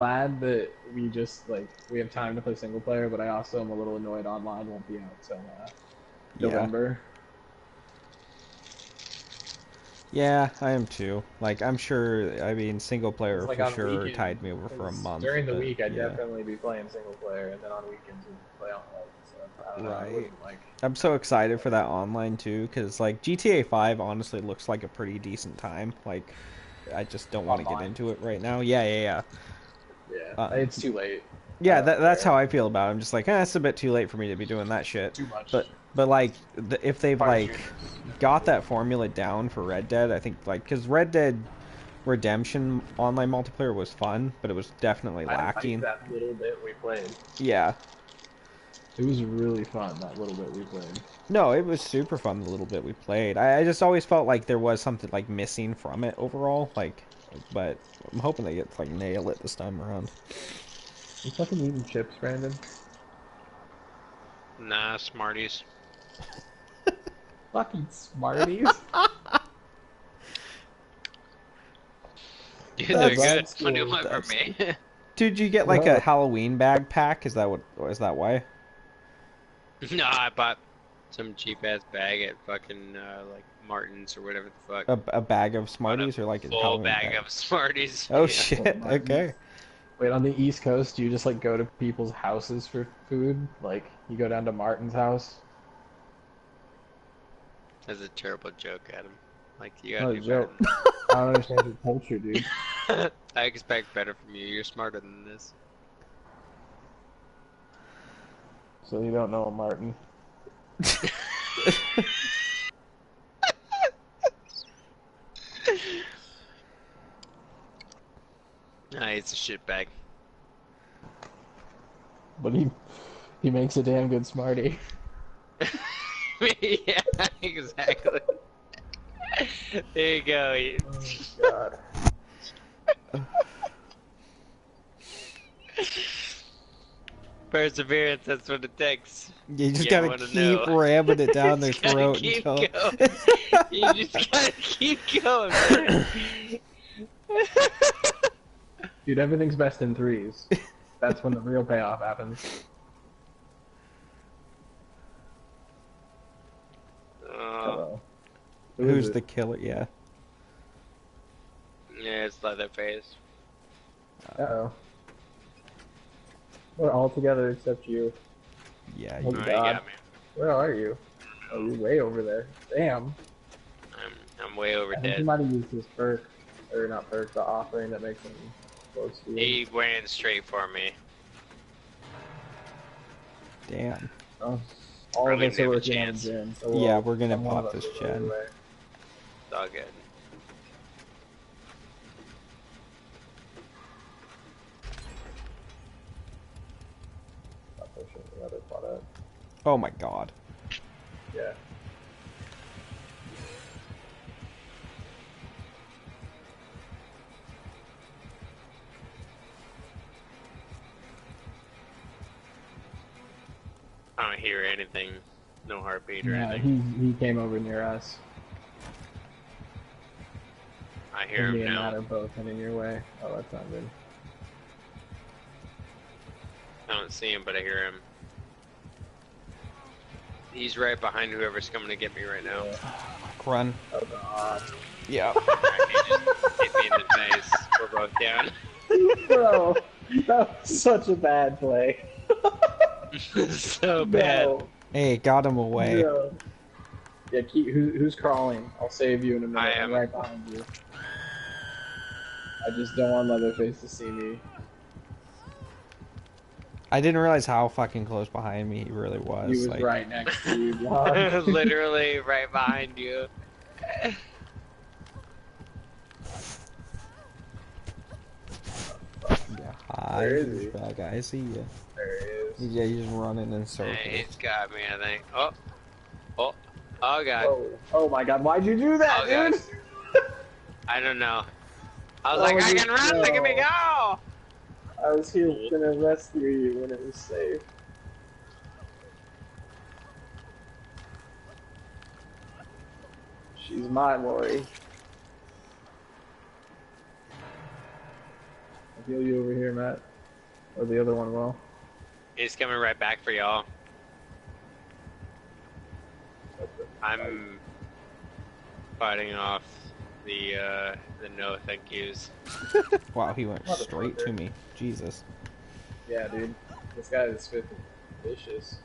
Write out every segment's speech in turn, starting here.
glad that we have time to play single player, but I also am a little annoyed online won't be out till Yeah. November. Yeah, I am too. Like, I'm sure, I mean, single It's player like for on sure weekend, tied me over for a because month, during the but week I'd yeah. definitely be playing single player, and then on weekends we'd play online. So I don't know. I Right. wouldn't like. I'm so excited for that online too, because, like, GTA 5 honestly looks like a pretty decent time. Like, I just don't want to get Online. into it right now. Yeah. Yeah, Um, it's too late. I yeah, don't that's how care. I feel about it. I'm just like, it's a bit too late for me to be doing that shit. Too much. But like, if they've, Fire like, shooters. got that formula down for Red Dead, I think, like, because Red Dead Redemption online multiplayer was fun, but it was definitely I liked lacking. that little bit we played. Yeah. It was really fun, that little bit we played. No, it was super fun the little bit we played. I just always felt like there was something like missing from it overall. Like, but I'm hoping they get like nail it this time around. You fucking eating chips, Brandon? Nah, Smarties. Fucking Smarties? Dude, Oh, they're That's good. that's One of cool. them for that's. me. Dude, you get like a Whoa. Halloween bag pack? Is that what? Is that why? No, I bought some cheap ass bag at fucking like Martin's or whatever the fuck. A bag of Bought a Smarties or like a full Halloween bag bag? of Smarties. Oh Yeah. Wait, shit. Okay. Wait, on the East Coast, do you just like go to people's houses for food? Like you go down to Martin's house? That's a terrible joke, Adam. Like you gotta No do better joke. than I don't understand your culture, dude. that. I expect better from you. You're smarter than this. So you don't know a Martin. Nah, it's a shit bag. But he makes a damn good Smartie. Yeah, exactly. There you go. Oh god. Perseverance, that's what it takes. You just You gotta want to keep know. ramming it down their Just gotta throat keep until. going. You just gotta keep going, man. Dude, everything's best in threes. That's when the real payoff happens. Hello. Who is Who's it? the killer? Yeah. Yeah, it's Leatherface. Uh-oh. We're all together except you. Yeah. Oh Oh, you god. got me. Where are you? Oh, you're way over there. Damn. I'm way over I think he dead. might have used his perk. Or not perk, the offering that makes him close to you. He went straight for me. Oh, Damn. all of Probably us are never working on a chance. gen. So Yeah, we're gonna one of pop us this will go gen. anyway. It's all good. Stop pushing the other spot out. Oh my god. Yeah. I don't hear anything. No heartbeat or Yeah, anything. he came over near us. I hear And him me and Matt now. are both heading your way. Oh, that's not good. I don't see him, but I hear him. He's right behind whoever's coming to get me right now. Run. Oh god. Yeah. Alright, he just hit me in the face. We're both down. Bro, that was such a bad play. So bad. No. Hey, got him away. No. Yeah, who's crawling? I'll save you in a minute. I I'm am. right behind you. I just don't want Leatherface to see me. I didn't realize how fucking close behind me he really was. He was Like, right next to you, John. Literally right behind you. yeah, hi, Where is he? douchebag. I see you. There he is. Yeah, he's running in circles. Hey, he's got me, I think. Oh. Oh. Oh, God. Oh, oh my god, why'd you do that, Oh, God. dude? I don't know. I was Oh, like, I you- can run, look at me no. go! I was here gonna rescue you when it was safe. She's my Lori. heal you over here, Matt. Or the other one will. He's coming right back for y'all. I'm fighting off the no thank yous. Wow, he went straight to me. Jesus. Yeah, dude. This guy is vicious.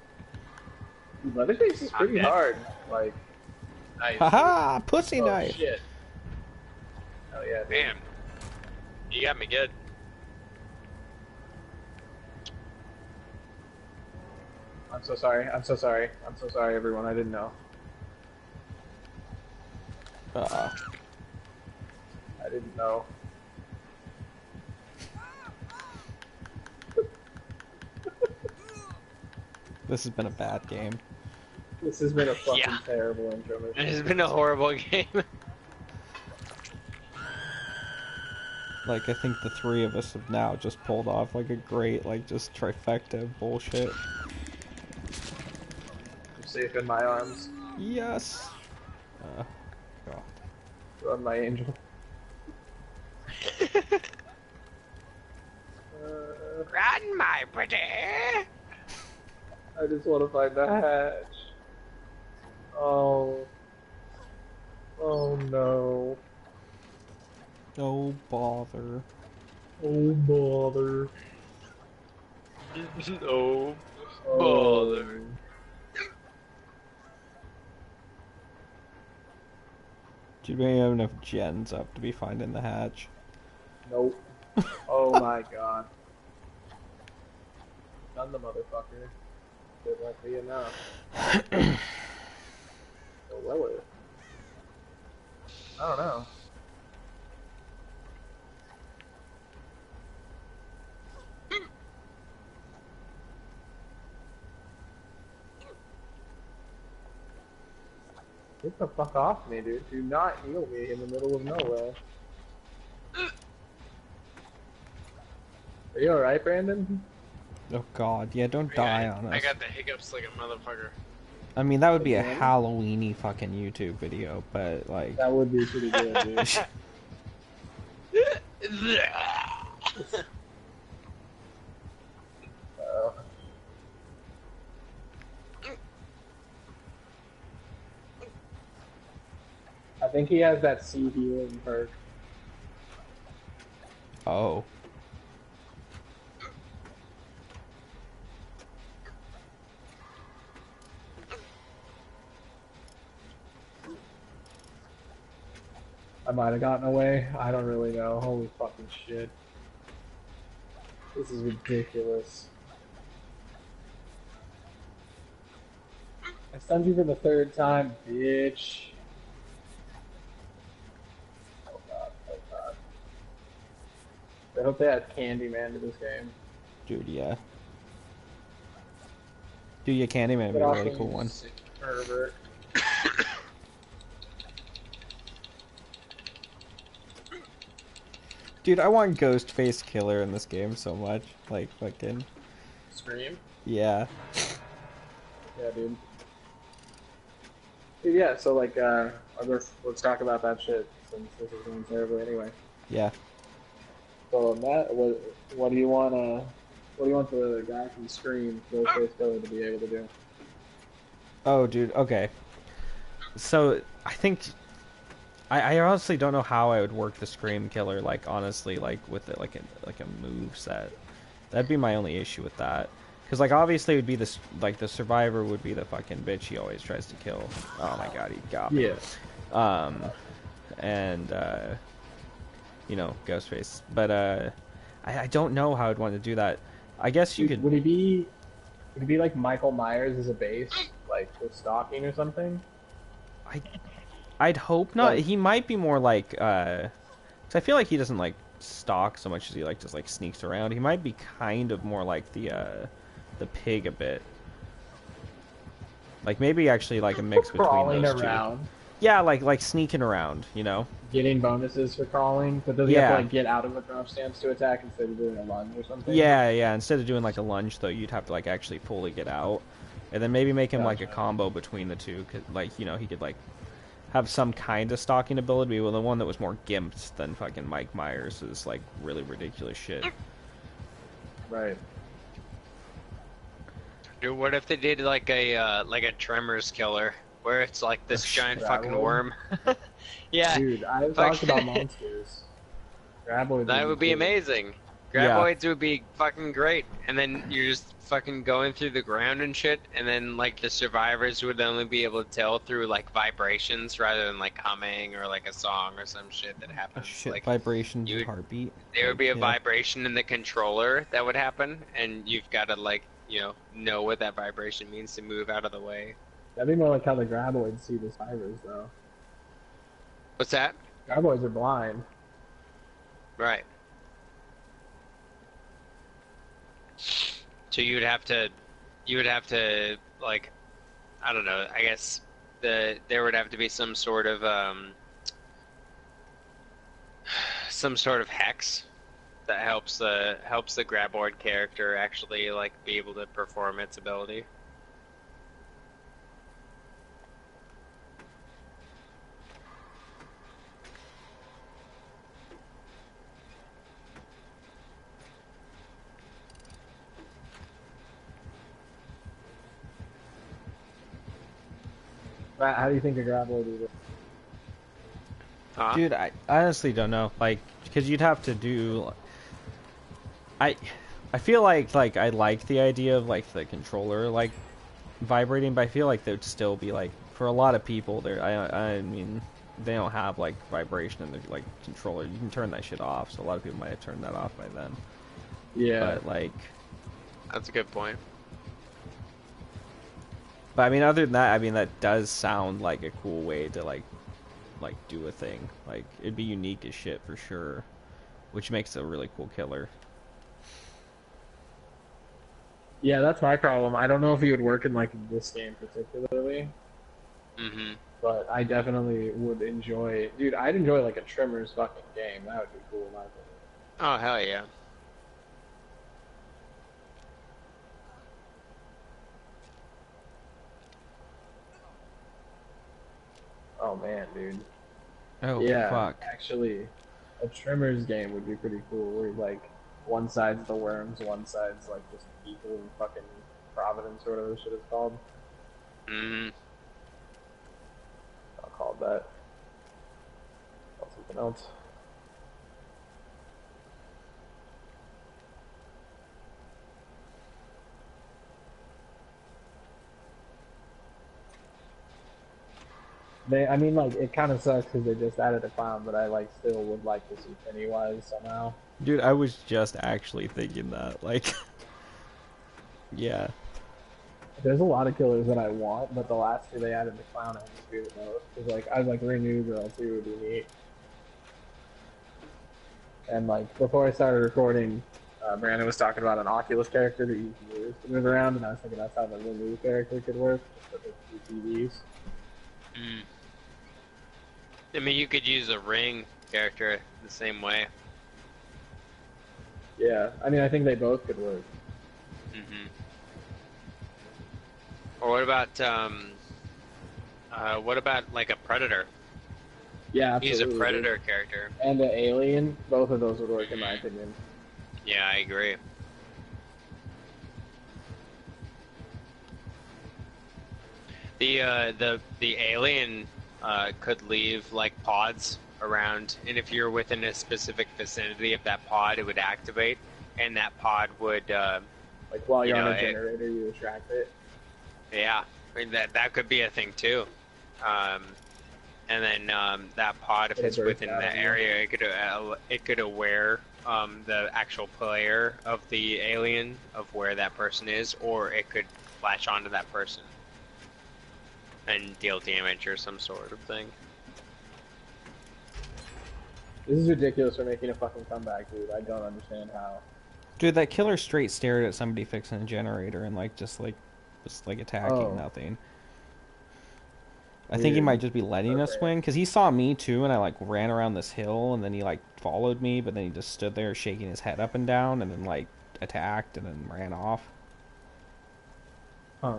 Dude, Leatherface is pretty hard. Like, nice. Haha, pussy Oh, knife. shit. Oh yeah, dude. Damn. You got me good. I'm so sorry. I'm so sorry. I'm so sorry, everyone. I didn't know. I didn't know. This has been a bad game. This has been a fucking terrible intro. It has been a horrible game. Like, I think the three of us have now just pulled off, like, a great, like, just trifecta of bullshit. I'm safe in my arms. Yes! God. Run, my angel. Run, my pretty. I just want to find the hatch. Oh. Oh no. Oh, bother. Oh bother. No Oh. bother. Do we have enough gens up to be finding the hatch? Nope. Oh my god. Done the motherfucker. It won't be enough. So lower. I don't know. Get the fuck off me, dude. Do not heal me in the middle of nowhere. Are you alright, Brandon? Oh god, yeah, don't die on us. I got the hiccups like a motherfucker. I mean, that would be a Again? Halloween-y fucking YouTube video, but, like... That would be pretty good, dude. I think he has that sea healing perk. Oh. I might have gotten away. I don't really know. Holy fucking shit. This is ridiculous. I stunned you for the third time, bitch. Oh god, oh god. I hope they add Candyman to this game. Dude, yeah. Dude, yeah, Candyman would be Get a off really me, cool one. sick pervert. Dude, I want Ghostface Killer in this game so much. Like, fucking... Scream? Yeah. Yeah, dude. Dude, yeah, so like, let's talk about that shit, since this is going terribly anyway. Yeah. So, Matt, what do you want the guy from Scream, Ghostface Killer, to be able to do? Oh, dude, okay. So, I think... I honestly don't know how I would work the Scream Killer, like, honestly, like, with it, like a move set. That'd be my only issue with that. Because, like, obviously it would be this, like, the survivor would be the fucking bitch he always tries to kill. Oh my god, he got me. Yeah. And, you know, Ghostface. But, I don't know how I'd want to do that. I guess you could... Would he be like Michael Myers as a base, like with stalking or something? I'd hope not. Like, he might be more like, cause I feel like he doesn't like stalk so much as he like just like sneaks around. He might be kind of more like the pig a bit. Like maybe actually like a mix between crawling those around, two. Yeah, like sneaking around, you know. getting bonuses for crawling, but does he have Yeah. to like get out of a crouch stance to attack instead of doing a lunge or something? Yeah. Instead of doing like a lunge though, you'd have to like actually fully get out, and then maybe make him like a Gotcha. combo between the two. Cause like you know he could like, have some kind of stalking ability, but the one that was more gimped than fucking Mike Myers is like really ridiculous shit. Right. Dude, what if they did like a Tremors killer, where it's like this giant fucking Graboid? worm? Yeah, Dude, I've fuck. talked about monsters. Graboids That would be cool. amazing. Yeah. Graboids would be fucking great, and then you're just fucking going through the ground and shit, and then like the survivors would only be able to tell through like vibrations rather than like humming or like a song or some shit that Oh, happens. shit, Like vibrations, you- heartbeat. there would be a Yeah. vibration in the controller that would happen, and you've got to like know what that vibration means to move out of the way. That'd be more like how the Graboids see the survivors, though. What's that? Graboids are blind. Right. So you would have to like, I don't know. I guess there would have to be some sort of hex that helps the Graboid character actually like be able to perform its ability. Matt, how do you think a Graboid would work? Huh? Dude, I honestly don't know. Like, because you'd have to do. I feel like I like the idea of like the controller like vibrating, but I feel like there'd still be like for a lot of people there. I mean, they don't have like vibration in their like controller. You can turn that shit off, so a lot of people might have turned that off by then. Yeah. But like, That's a good point. but I mean, other than that, I mean that does sound like a cool way to like do a thing. Like it'd be unique as shit for sure, which makes it a really cool killer. Yeah, that's my problem. I don't know if he would work in like this game particularly, Mm-hmm. but I definitely would enjoy. Dude, I'd enjoy like a Tremors fucking game. That would be cool, in my opinion. Oh hell yeah. Oh man, dude. Oh Yeah, fuck. actually, a Tremors game would be pretty cool. Where like one side's the worms, one side's like just people in fucking Providence or whatever shit it's called. Mm-hmm. I'll call it that. Call it something else. I mean, like, it kind of sucks because they just added a clown, but I, like, still would like to see Pennywise somehow. Dude, I was just actually thinking that. Like, yeah. There's a lot of killers that I want, but the last two they added the clown, I just feel the most. Because, like, I'd like Renew Girl too would be neat. And, like, before I started recording, Brandon was talking about an Oculus character that you can use to move around, and I was thinking that's how the Renew character could work, just with the TVs. Mm. I mean, you could use a ring character the same way. Yeah, I mean, I think they both could work. Mm-hmm. Or what about like a predator? Yeah, He's absolutely. a predator character. And the alien, both of those would work in my opinion. Yeah, I agree. The alien could leave like pods around, and if you're within a specific vicinity of that pod, it would activate, and that pod would Like while you're You on know, a generator, you attract it. yeah, I mean that could be a thing too. And then that pod, if It'll it's burst within out the of you. area, it could aware the actual player of the alien of where that person is, or it could latch onto that person and deal damage or some sort of thing. This is ridiculous for making a fucking comeback, dude. I don't understand how. Dude, that killer straight stared at somebody fixing a generator and like just attacking Oh. nothing. I think he Weird. might just be letting us Okay. win because he saw me too, and I like ran around this hill, and then he like followed me, but then he just stood there shaking his head up and down, and then like attacked and then ran off. Huh.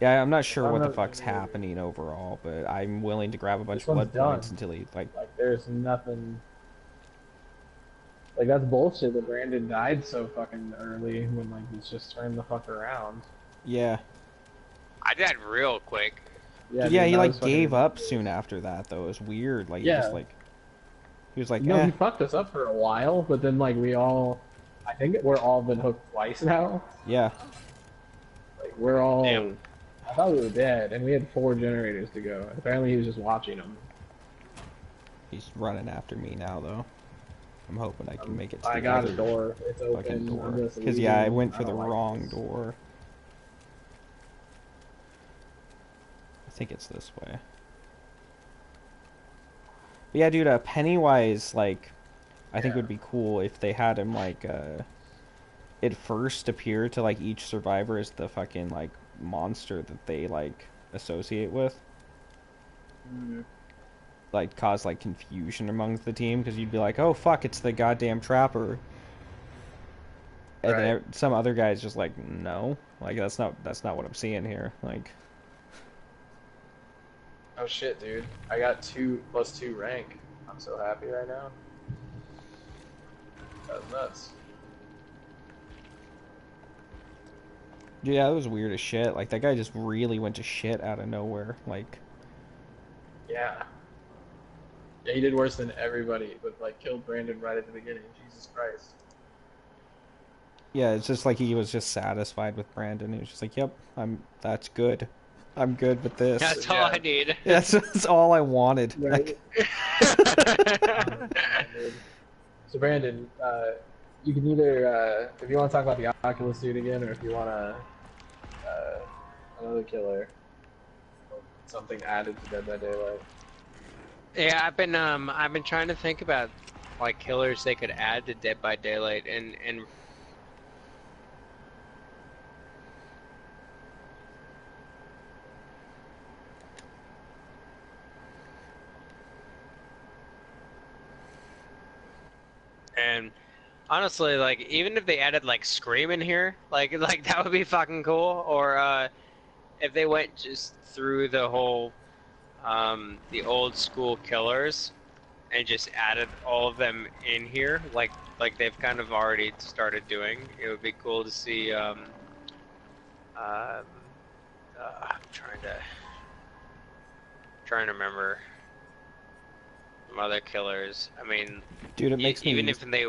Yeah, I'm not sure I'm what the not fuck's familiar. happening overall, but I'm willing to grab a bunch This of one's blood points done. until he like. Like, there's nothing. Like, that's bullshit that Brandon died so fucking early when, like, he's just turned the fuck around. Yeah. I died real quick. Yeah, Yeah, dude, he that was like fucking gave up ridiculous. soon after that though. It was weird. Like he just Yeah. like he was like, You know, eh. he fucked us up for a while, but then, like, we all. I think we're all been hooked twice now. Yeah. Like, we're all. Damn. I thought we were dead, and we had 4 generators to go. Apparently, he was just watching them. He's running after me now though. I'm hoping I can make it to I the got other a door. It's fucking open. door. I'm just Because yeah, I leaving. went for the don't like wrong this. door. I think it's this way. But yeah, dude, Pennywise, like, I think Yeah. would be cool if they had him like it first appear to like each survivor as the fucking like monster that they like associate with. Mm. Like cause like confusion amongst the team because you'd be like, oh fuck, it's the goddamn trapper, and Right. then some other guy's just like, no, like that's not what I'm seeing here. Like, Oh shit, dude. I got 2+2 rank. I'm so happy right now. That's nuts. dude, yeah, that was weird as shit. Like that guy just really went to shit out of nowhere. Like, Yeah. Yeah, he did worse than everybody, but like killed Brandon right at the beginning. Jesus Christ. yeah, it's just like he was just satisfied with Brandon. He was just like, yep, that's good. I'm good with this. That's all Yeah. I need. That's all I wanted. Right. So Brandon, you can either, if you want to talk about the Oculus dude again, or if you want to, another killer, or something added to Dead by Daylight. Yeah, I've been trying to think about like killers they could add to Dead by Daylight, and honestly, like even if they added like Scream in here, like that would be fucking cool. Or if they went just through the whole the old school killers and just added all of them in here, like they've kind of already started doing. It would be cool to see. I'm trying to remember some other killers. I mean, Dude, it makes even me. if they.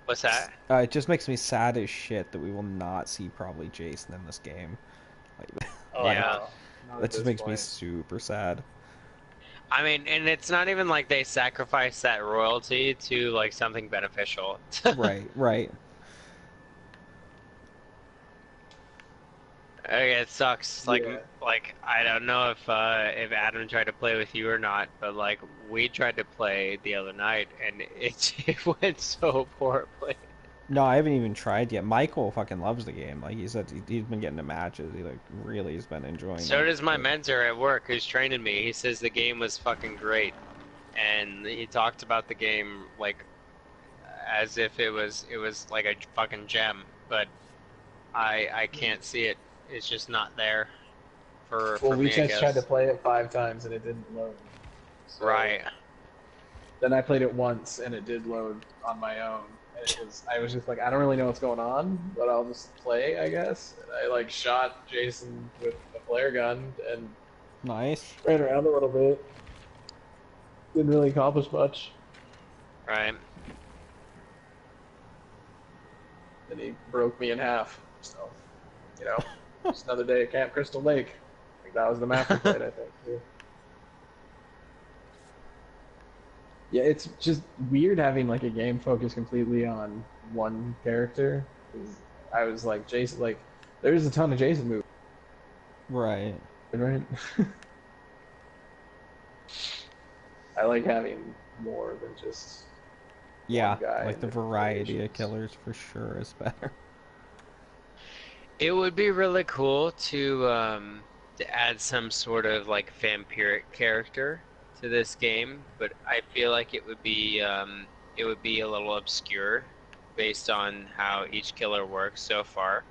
What's that? It just makes me sad as shit that we will not see probably Jason in this game. Like, Oh, Yeah. I know. Not at that just this makes me point. super sad. I mean, and it's not even like they sacrifice that royalty to like something beneficial. Right, right. Okay, it sucks. Like, Yeah. like I don't know if Adam tried to play with you or not, but like we tried to play the other night and it went so poorly. No, I haven't even tried yet. Michael fucking loves the game. Like he said, he's been getting to matches. He like really has been enjoying it. So does my mentor at work who's training me. He says the game was fucking great, and he talked about the game like as if it was like a fucking gem, but I can't see it. It's just not there for Well, we me, I just guess. tried to play it 5 times and it didn't load. So Right. Then I played it once and it did load on my own. And I was just like, I don't really know what's going on, but I'll just play, I guess. And I like shot Jason with a flare gun and Nice. ran around a little bit. Didn't really accomplish much. Right. And he broke me in half. So, you know, just another day at Camp Crystal Lake. I think that was the map we played, I think. Too. Yeah, it's just weird having like a game focused completely on one character. 'Cause I was like, Jason, like, there's a ton of Jason movies, Right. right? I like having more than just Yeah, guy like and the different variety of variations. killers for sure is better. It would be really cool to add some sort of like vampiric character to this game, but I feel like it would be a little obscure based on how each killer works so far.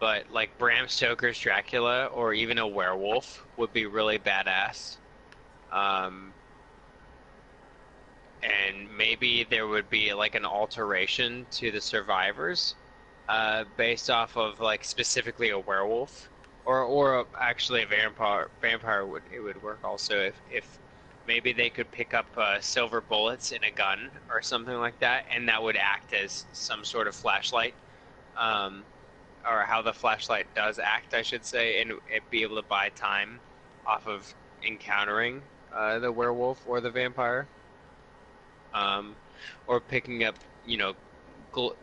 but like Bram Stoker's Dracula or even a werewolf would be really badass. Um, and maybe there would be like an alteration to the survivors, based off of like specifically a werewolf, or actually a vampire. Vampire would work also if maybe they could pick up silver bullets in a gun or something like that, and that would act as some sort of flashlight. Um, or how the flashlight does act, I should say, and it be able to buy time off of encountering the werewolf or the vampire, um, or picking up,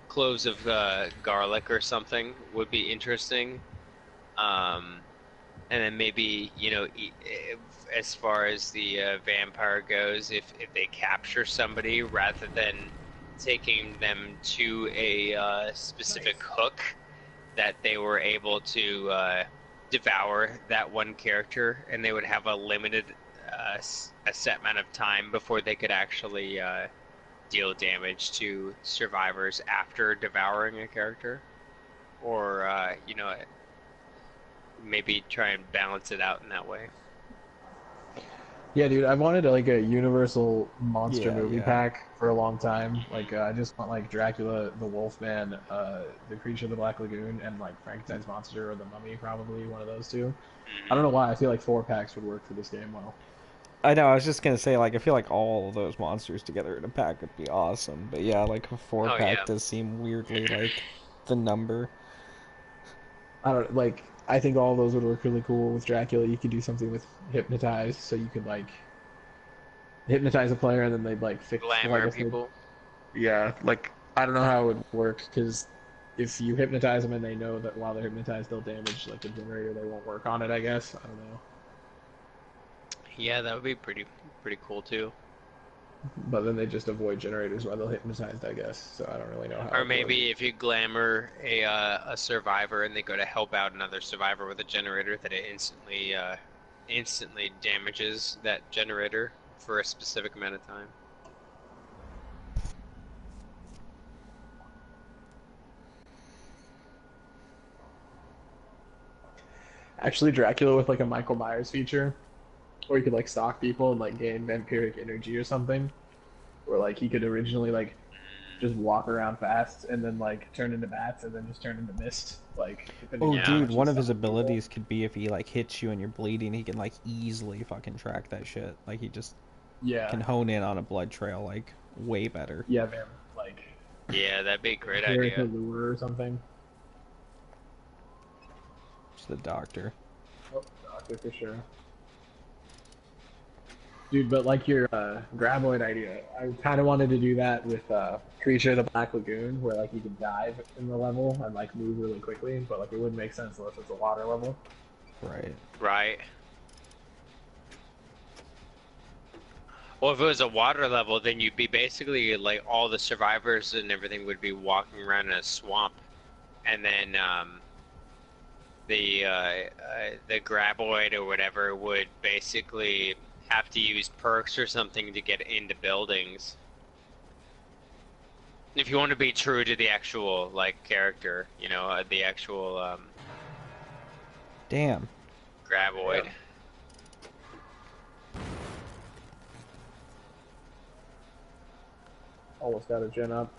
cloves of garlic or something would be interesting. Um, and then maybe, as far as the vampire goes, if they capture somebody rather than taking them to a specific hook, that they were able to devour that one character, and they would have a limited, a set amount of time before they could actually deal damage to survivors after devouring a character, or maybe try and balance it out in that way. Yeah, dude, I wanted like a universal monster Yeah, movie yeah. pack for a long time. Like, I just want like Dracula, the Wolfman, the Creature of the Black Lagoon, and like Frankenstein's monster or the Mummy, probably one of those two. I don't know why. I feel like 4 packs would work for this game well. I know. I was just gonna say, like, I feel like all of those monsters together in a pack would be awesome. But yeah, like a four Oh pack yeah. does seem weirdly like the number. I don't like. I think all those would work really cool with Dracula. You could do something with hypnotize, so you could like hypnotize a player, and then they'd like fix like Glamour I said. people. Yeah, like I don't know how it would work because if you hypnotize them and they know that while they're hypnotized they'll damage like the generator, they won't work on it. I guess I don't know, Yeah, that would be pretty cool too. but then they just avoid generators while they're hypnotized. I guess so. I don't really know how Or it would work. maybe if you glamour a survivor and they go to help out another survivor with a generator, that it instantly damages that generator for a specific amount of time. Actually, Dracula with like a Michael Myers feature, or you could like stalk people and like gain vampiric energy or something, or like he could originally like just walk around fast and then like turn into bats and then just turn into mist, like depending Oh, on how Yeah. dude, much he one of his stalks people. abilities could be if he like hits you and you're bleeding, he can like easily fucking track that shit. Like he just Yeah, can hone in on a blood trail like way better. yeah, man. Like Yeah, that'd be a great vampiric idea. lure or something. Just the doctor. Oh, doctor for sure. Dude, but like your graboid idea, I kind of wanted to do that with Creature of the Black Lagoon, where like you can dive in the level and like move really quickly, but like it wouldn't make sense unless it's a water level. Right. Right. Well, if it was a water level, then you'd be basically like all the survivors and everything would be walking around in a swamp, and then the graboid or whatever would basically have to use perks or something to get into buildings. If you want to be true to the actual like character, the actual Damn. graboid. Yeah. Almost got a gen up.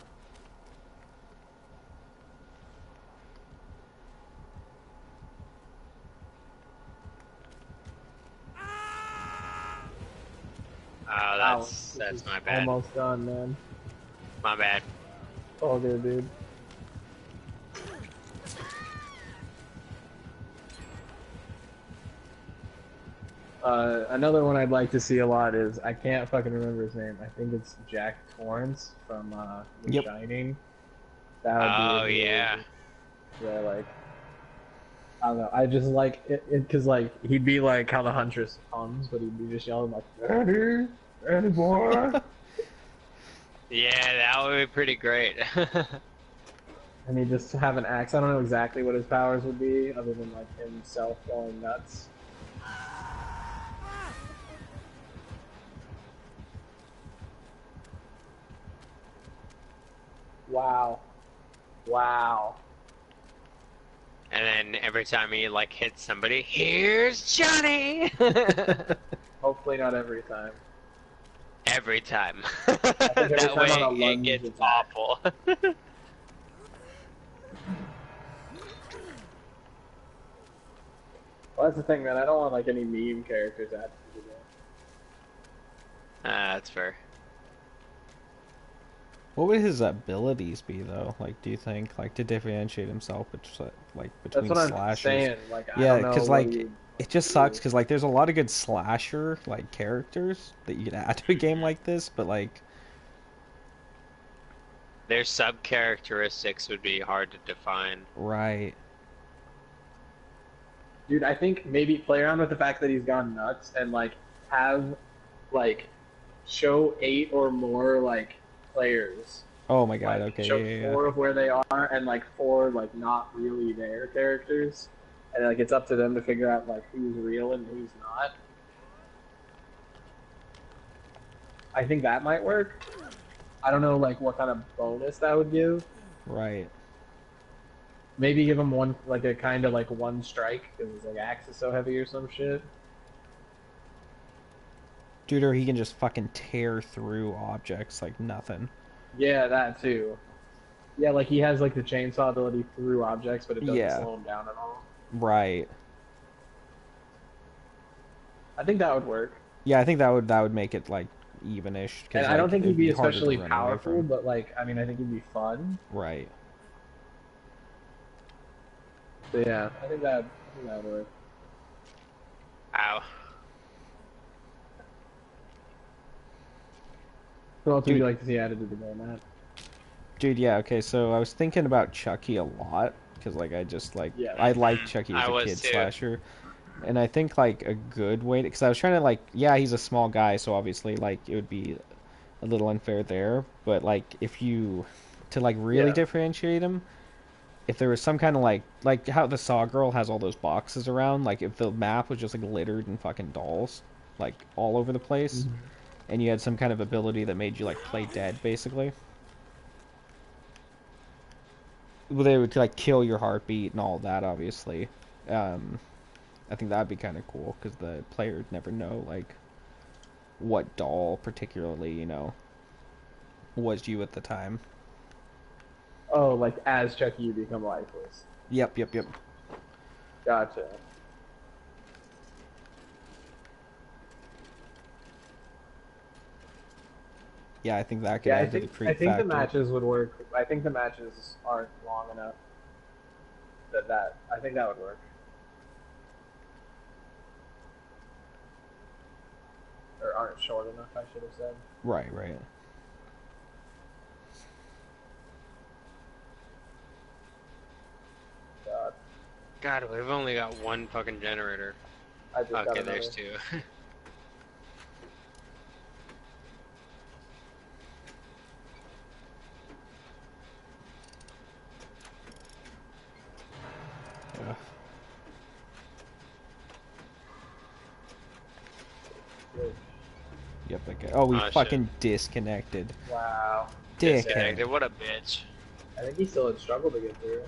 Oh, Wow, that's this is my bad. almost done, man. My bad. All good, dude. Another one I'd like to see a lot is I can't fucking remember his name. I think it's Jack Torrance from The Yep. Shining. That would be Oh really, yeah. yeah, like I don't know. I just like it because like he'd be like how the Huntress comes, but he'd be just yelling like "Daddy, Daddy boy," Yeah, that would be pretty great. and he'd just have an axe. I don't know exactly what his powers would be, other than like himself going nuts. Wow. Wow. And then every time he like hits somebody, here's Johnny. Hopefully not every time. Every time. I think every That time on a way it lunge gets attack. awful. Well, that's the thing, man. I don't want like any meme characters added to the game. That's fair. What would his abilities be though? Like, do you think, like, to differentiate himself, like That's between what I'm slashers? saying. Like, I Yeah, don't know because what like he would it just do. sucks because like there's a lot of good slasher like characters that you could add to a game like this, but like Their sub characteristics would be hard to define. right, Dude, I think maybe play around with the fact that he's gone nuts and like have like show 8 or more like players. oh my god, Like okay, show yeah, 4 of where they are and like 4 like not really their characters. And like it's up to them to figure out like who's real and who's not. I think that might work. I don't know like what kind of bonus that would give. right. Maybe give him one like a kind of like one strike because his like axe is so heavy or some shit. Dude, or he can just fucking tear through objects like nothing. Yeah, that too. Yeah, like he has like the chainsaw ability through objects, but it doesn't Yeah. slow him down at all. Right. I think that would work. Yeah, I think that would make it like evenish. And Like, I don't think he'd it'd be harder to especially run away powerful, from. but like I mean I think he'd be fun. Right. So yeah, I think that would work. Ow. Who else would you Dude. like to see added to the game, Matt? Dude, yeah, okay, so I was thinking about Chucky a lot, because, like, I just, like, Yeah. I like Chucky as I a was kid too. slasher, and I think, like, a good way because I was trying to, like, yeah, he's a small guy, so obviously, like, it would be a little unfair there, but, like, if you, to, like, really Yeah. differentiate him, if there was some kind of, like, how the Saw Girl has all those boxes around, like, if the map was just, like, littered in fucking dolls, like, all over the place, and you had some kind of ability that made you, like, play dead, basically. Well, they would like kill your heartbeat and all that, obviously. I think that'd be kind of cool because the player would never know like what doll particularly, was you at the time. Oh, like as Chucky you become lifeless. Yep. Gotcha. Yeah, I think that could Yeah, add to the creep I think factor. the matches would work. I think the matches aren't long enough. I think that would work. Or aren't short enough, I should have said. Right. God, God, we've only got one fucking generator. I just got Okay, another. there's two. Ugh. Good. Yep. Okay. Oh, we Oh, shit. fucking disconnected. Wow. Dickhead. Disconnected. What a bitch. I think he still had struggled to get through.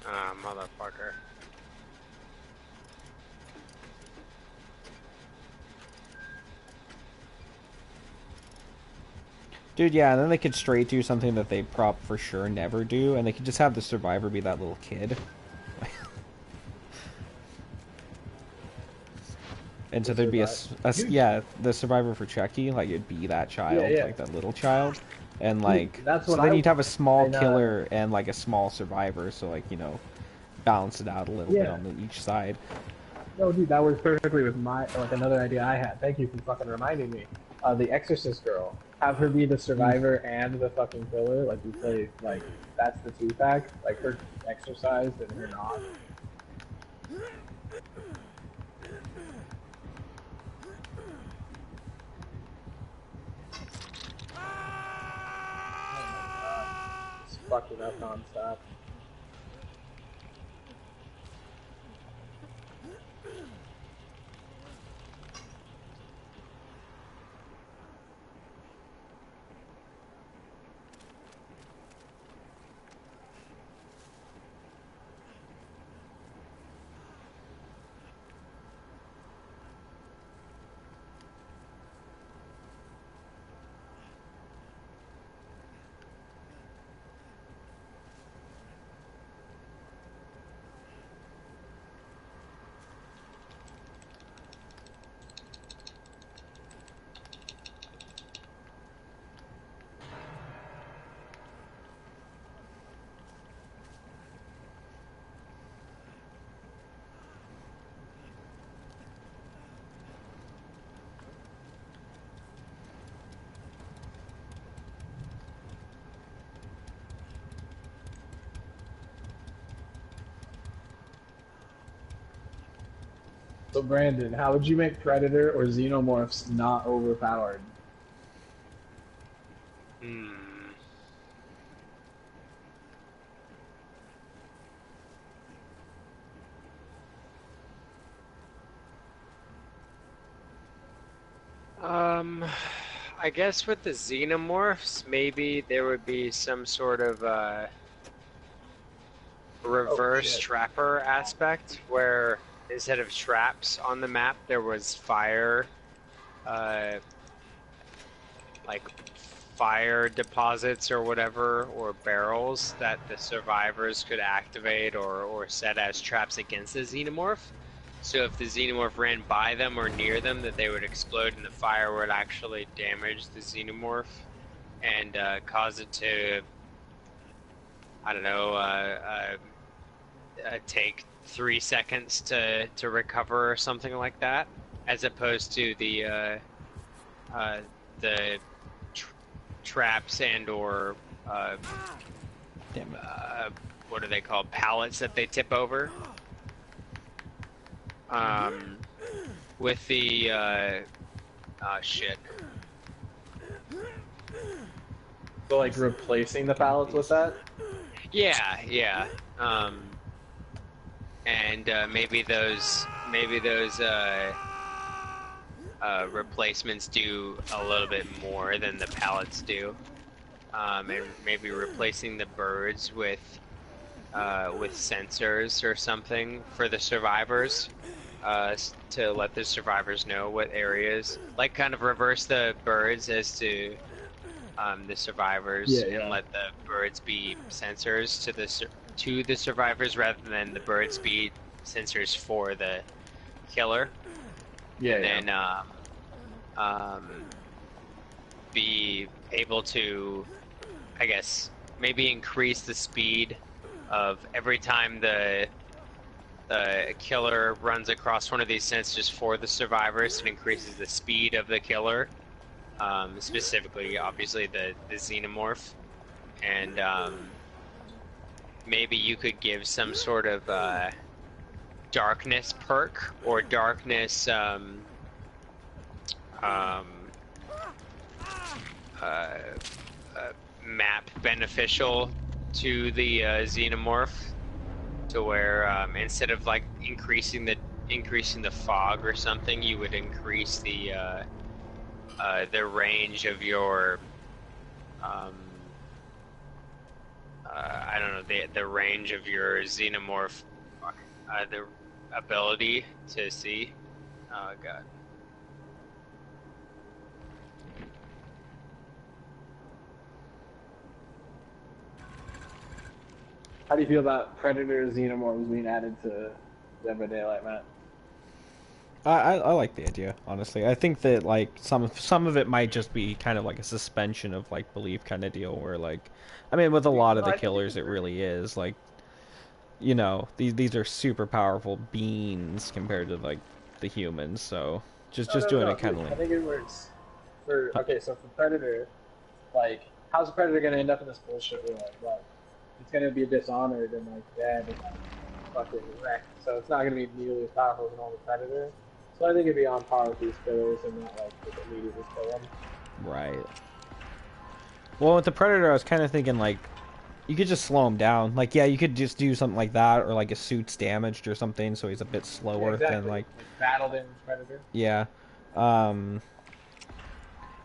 Ah, motherfucker. Dude, yeah, and then they could straight do something that they prop for sure never do, and they could just have the survivor be that little kid. And so there'd be yeah, the survivor for Chucky, like it'd be that child, Yeah. like that little child, and like that's so what then I- you'd have a small and, killer and like a small survivor, so like balance it out a little bit Yeah. on each side. No, dude, that works perfectly with another idea I had. Thank you for fucking reminding me. The Exorcist girl. Have her be the survivor and the fucking killer. Like you play, like that's the two-pack. Like her exercised and her not. It's fucking up nonstop. So Brandon, how would you make Predator or Xenomorphs not overpowered? Hmm. Um, I guess with the xenomorphs, maybe there would be some sort of Oh reverse shit. trapper aspect where instead of traps on the map, there was fire, uh, like fire deposits or whatever, or barrels that the survivors could activate or set as traps against the xenomorph. So if the xenomorph ran by them or near them, that they would explode and the fire would actually damage the xenomorph and cause it to, I don't know, take 3 seconds to recover or something like that, as opposed to the traps and or Damn it. what are they called? Pallets that they tip over. With the shit. So like replacing the pallets with that? Yeah, yeah. And maybe those replacements do a little bit more than the pallets do. And maybe replacing the birds with sensors or something for the survivors, to let the survivors know what areas, like kind of reverse the birds as to the survivors, and let the birds be sensors to the survivors rather than the birds be sensors for the killer. Yeah. And then be able to, I guess, maybe increase the speed of every time the killer runs across one of these sensors for the survivors. It increases the speed of the killer, specifically, obviously, the xenomorph. And maybe you could give some sort of darkness perk or darkness map beneficial to the xenomorph, to where instead of like increasing the fog or something, you would increase the range of your I don't know, the range of your xenomorph, the ability to see. Oh god. How do you feel about Predator Xenomorphs being added to Dead by Daylight map? I like the idea, honestly. I think that like some of it might just be kind of like a suspension of like belief kind of deal, where like, I mean, with a lot of the killers, it really is like, you know, these are super powerful beings compared to like the humans. So just doing it kind of I like, think it works. So for Predator, like, how's the Predator gonna end up in this bullshit world? Like, it's gonna be dishonored and like dead and like fucking wrecked. So it's not gonna be nearly as powerful as an old Predator. So I think it'd be on par with these killers and not like just immediately kill them. right. Well, with the Predator, I was kind of thinking like, you could just slow him down. Like, yeah, you could just do something like that, or like his suit's damaged or something, so he's a bit slower than like battle damage Predator. yeah. Um,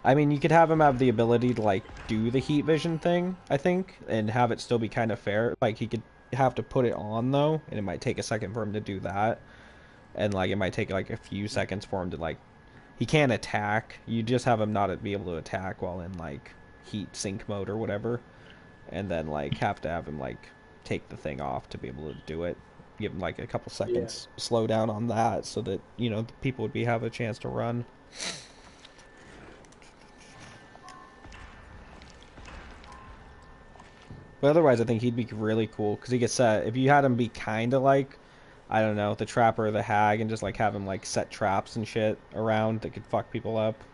I mean, you could have him have the ability to like do the heat vision thing, I think, and have it still be kind of fair. Like he could have to put it on though, and it might take a second for him to do that, and like it might take like a few seconds for him to like. He can't attack. You just have him not be able to attack while in like heat sink mode or whatever, and then like have to have him like take the thing off to be able to do it. Give him like a couple seconds slow down on that, so that you know the people would have a chance to run. But otherwise, I think he'd be really cool because he gets set. If you had him be kind of like, I don't know, the trapper or the hag, and just like have him like set traps and shit around that could fuck people up,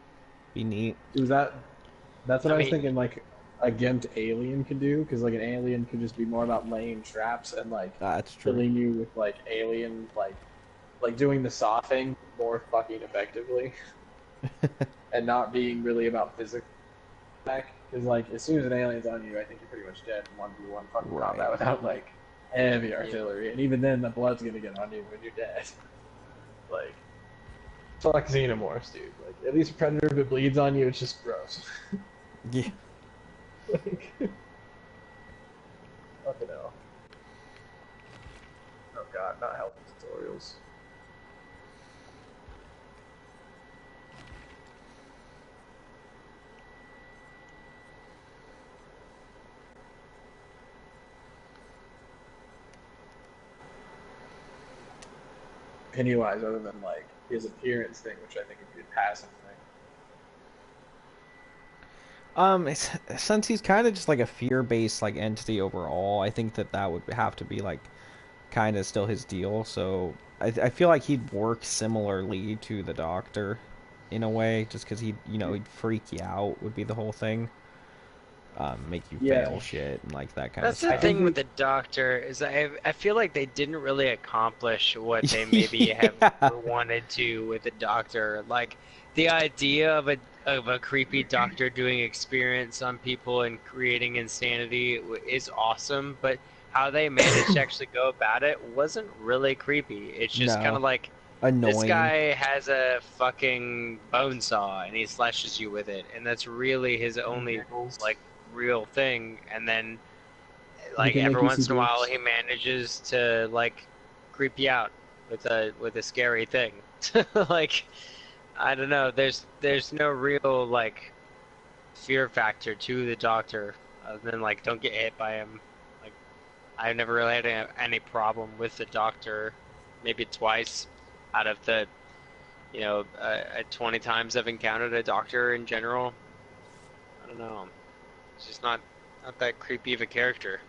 be neat. That's what I was thinking. Like a Gent alien could do, because like an alien could just be more about laying traps and like That's true. filling you with like alien like like doing the saw thing more fucking effectively, and not being really about physical attack. Because like as soon as an alien's on you, I think you're pretty much dead in 1v1 fucking Right. combat without like heavy artillery, and even then the blood's gonna get on you when you're dead. Like, fuck Xenomorphs, dude. Like, at least a predator, if it bleeds on you, it's just gross. Yeah. Like, fucking hell. Oh god, not helping tutorials. Pennywise, other than like his appearance thing, which I think would be a passing thing. Since he's kind of just like a fear-based like entity overall, I think that would have to be like kind of still his deal. So I feel like he'd work similarly to the Doctor, in a way, just because he'd freak you out would be the whole thing. Make you fail shit and like that kind That's of the stuff. thing with the Doctor is I feel like they didn't really accomplish what they maybe have wanted to with the Doctor. Like the idea of a creepy Doctor doing experience on people and creating insanity is awesome, but how they managed to actually go about it wasn't really creepy. It's just kind of like annoying. This guy has a fucking bone saw and he slashes you with it, and that's really his only like real thing. And then like every once in a while he manages to like creep you out with a scary thing. Like I don't know, there's no real like fear factor to the Doctor other than like don't get hit by him. Like I've never really had any problem with the Doctor, maybe twice out of the 20 times I've encountered a Doctor in general. I don't know. It's just not that creepy of a character.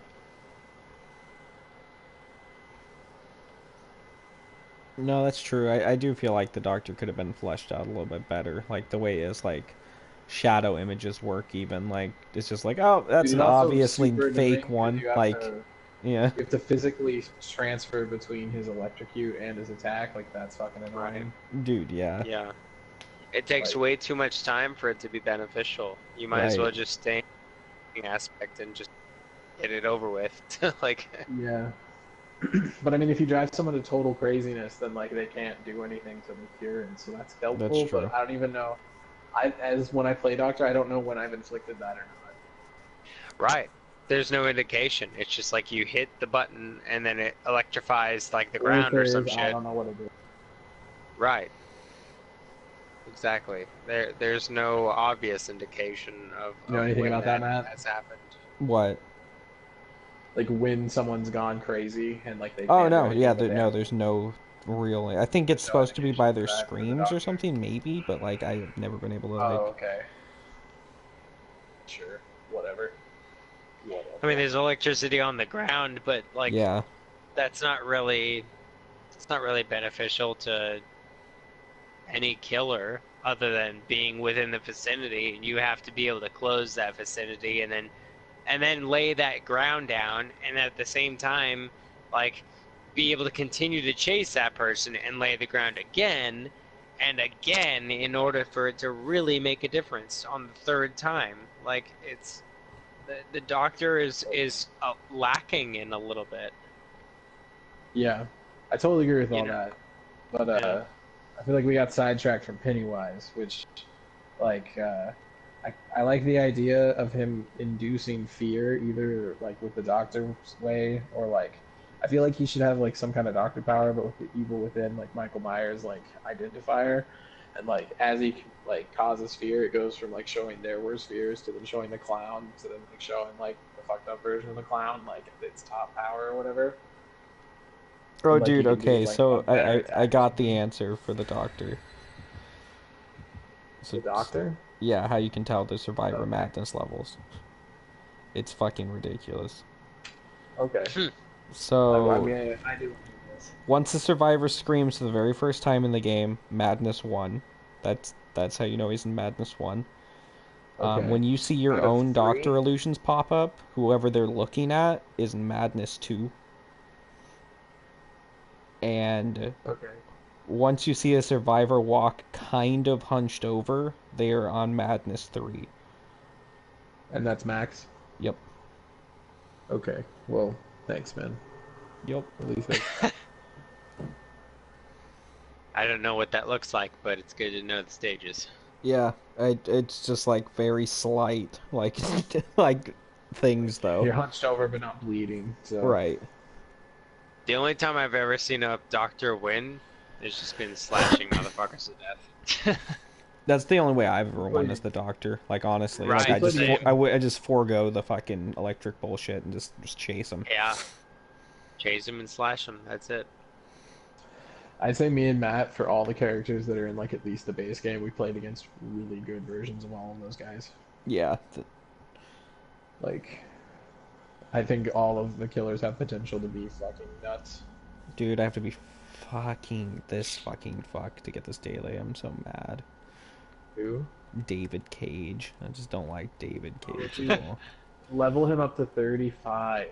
No, that's true. I do feel like the Doctor could have been fleshed out a little bit better. Like the way his like shadow images work, even like it's just like, oh, that's an obviously fake one. Like, yeah. You have to physically transfer between his electrocute and his attack. Like that's fucking annoying. Dude, yeah. Yeah. It takes way too much time for it to be beneficial. You might as well just stay in the aspect and just get it over with. Like. Yeah. But I mean, if you drive someone to total craziness, then like they can't do anything to the cure, and so that's helpful. That's true. But I don't even know. When I play Doctor, I don't know when I've inflicted that or not. Right. There's no indication. It's just like you hit the button and then it electrifies like the ground or some shit. I don't know what it is. Right. Exactly. There's no obvious indication of. You know anything about that, Matt? Has happened. What? Like when someone's gone crazy and like they. Oh no! Yeah, there's no real. I think it's supposed to be by their screams or something, maybe. But like, I've never been able to. Like... Oh, okay. Sure. Whatever. I mean, there's electricity on the ground, but like, yeah, that's not really. It's not really beneficial to any killer other than being within the vicinity. You have to be able to close that vicinity and then lay that ground down, and at the same time, like, be able to continue to chase that person and lay the ground again and again in order for it to really make a difference on the third time. Like, it's the Doctor is lacking in a little bit. Yeah, I totally agree with all that, but I feel like we got sidetracked from Pennywise, which, like, I like the idea of him inducing fear, either like with the Doctor's way, or like I feel like he should have like some kind of Doctor power, but with the evil within, like Michael Myers, like identifier, and like as he like causes fear, it goes from like showing their worst fears to then showing the clown to then like showing like the fucked up version of the clown, like its top power or whatever. Oh, like, dude, okay, like, so I got the answer for the Doctor. So, the Doctor? Yeah, how you can tell the Survivor madness levels. It's fucking ridiculous. Okay. So, I mean, I do this. Once the Survivor screams for the very first time in the game, Madness 1. That's how you know he's in Madness 1. Okay. When you see your own Doctor illusions pop up, whoever they're looking at is in Madness 2. And once you see a survivor walk kind of hunched over, they are on Madness 3. And that's max? Yep. Okay. Well, thanks, man. Yep. At least I... I don't know what that looks like, but it's good to know the stages. Yeah, it's just like very slight, like like things though. You're hunched over but not bleeding, so... Right. The only time I've ever seen a doctor win is just been slashing motherfuckers to death. That's the only way I've ever won as the doctor. Like honestly, Right, like I just same. I just forego the fucking electric bullshit and just chase them. Yeah. Chase him and slash him. That's it. I'd say me and Matt, for all the characters that are in like at least the base game, we played against really good versions of all of those guys. Yeah. Like, I think all of the killers have potential to be fucking nuts. Dude, I have to be fucking this fucking fuck to get this daily. I'm so mad. Who? David Cage. I just don't like David Cage Dude. at all. Level him up to 35.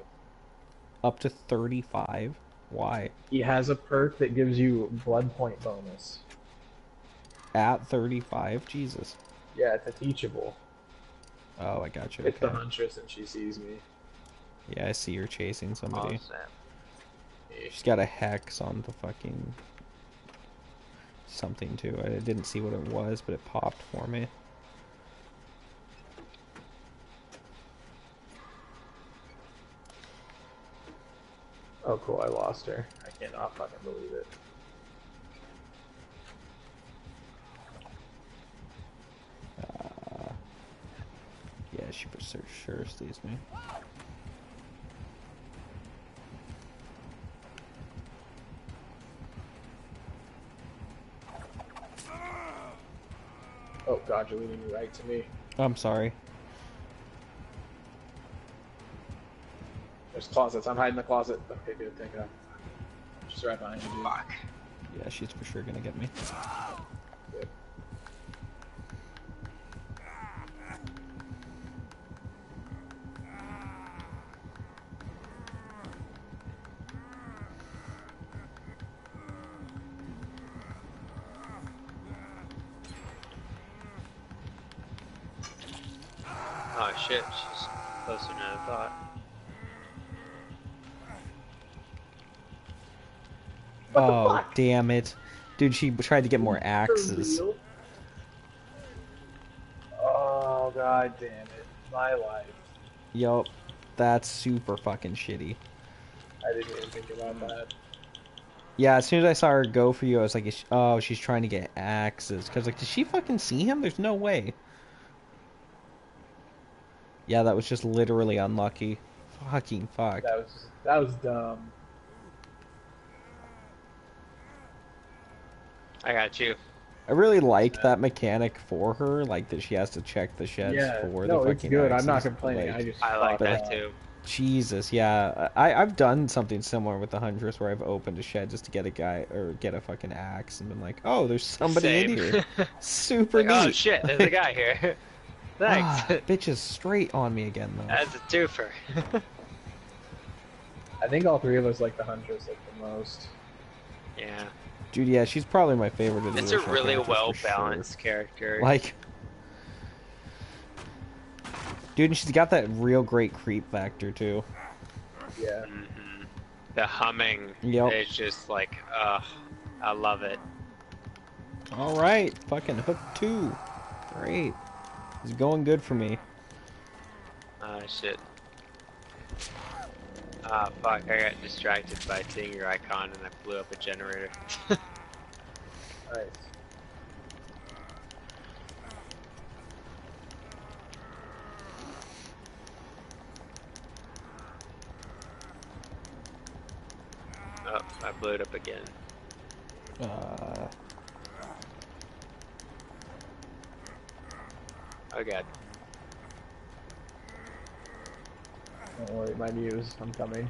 Up to 35? Why? He has a perk that gives you blood point bonus. At 35? Jesus. Yeah, it's a teachable. Oh, I got you. It's the Okay. Huntress and she sees me. Yeah, I see her chasing somebody. Awesome. She's got a hex on the fucking something too. I didn't see what it was, but it popped for me. Oh cool, I lost her. I cannot fucking believe it. Yeah, she for sure sees me. Oh god, you're leading me right to me. I'm sorry. There's closets. I'm hiding in the closet. Okay, good. Take it up. She's right behind you, dude. Fuck. Yeah, she's for sure gonna get me. Good. Oh shit, she's closer than I thought. Oh, damn it. Dude, she tried to get more axes. Oh god damn it. My life. Yup. That's super fucking shitty. I didn't even think about that. Yeah, as soon as I saw her go for you, I was like, oh, she's trying to get axes. Cause like, did she fucking see him? There's no way. Yeah, that was just literally unlucky. Fucking fuck. That was dumb. I got you. I really like that mechanic for her, like that she has to check the sheds Yeah, for no, the it's fucking good. I'm axes. not complaining. Like, I like thought that too. Jesus, yeah. I've done something similar with the Huntress where I've opened a shed just to get a guy or get a fucking axe and been like, oh, there's somebody in Same. here. Super Like, neat. oh shit, there's a guy here. Thanks. Ah, bitch is straight on me again though. That's a twofer. I think all three of us like the Huntress like the most. Yeah. Dude, yeah, she's probably my favorite of the It's a original really characters well for sure. balanced character. Like, dude, and she's got that real great creep factor too. Yeah. Mhm. The humming Yep. is just like, I love it. All right, fucking hook 2. Great. It's going good for me. Shit. Ah, fuck, I got distracted by seeing your icon and I blew up a generator. Nice. Oh, I blew it up again. Oh god. Don't worry, my muse. I'm coming.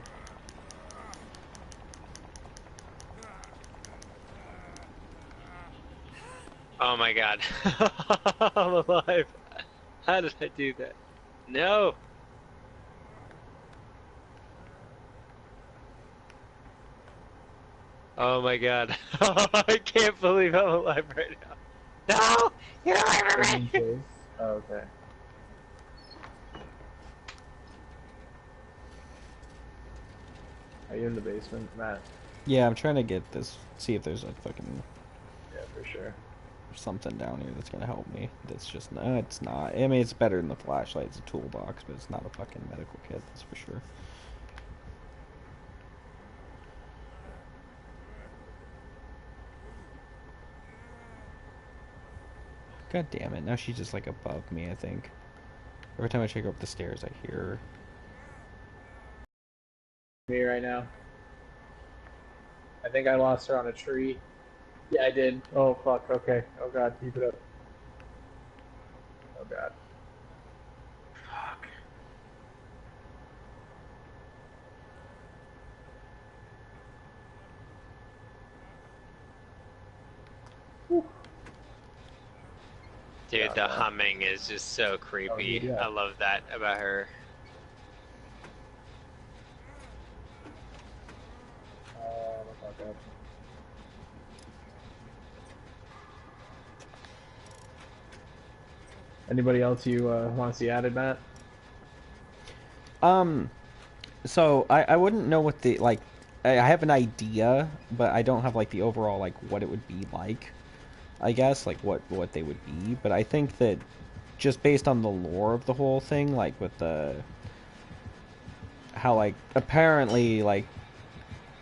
Oh my god. I'm alive. How did I do that? No! Oh my god. I can't believe I'm alive right now. No! Get away from me! Chase. Oh, okay. Are you in the basement, Matt? Yeah, I'm trying to get this. See if there's like fucking Yeah, for sure. something down here that's gonna help me. That's just no, it's not. I mean, it's better than the flashlight. It's a toolbox, but it's not a fucking medical kit. That's for sure. God damn it! Now she's just like above me. I think. Every time I check up the stairs, I hear her. Me right now. I think I lost her on a tree. Yeah, I did. Oh fuck. Okay. Oh god, keep it up. Oh god. Fuck. Dude, the humming is just so creepy. Oh, yeah. I love that about her. Fuck up. Anybody else you want to see added, Matt? So I wouldn't know what the like. I have an idea, but I don't have like the overall like what it would be like. I guess like what they would be, but I think that just based on the lore of the whole thing, like with the how like apparently like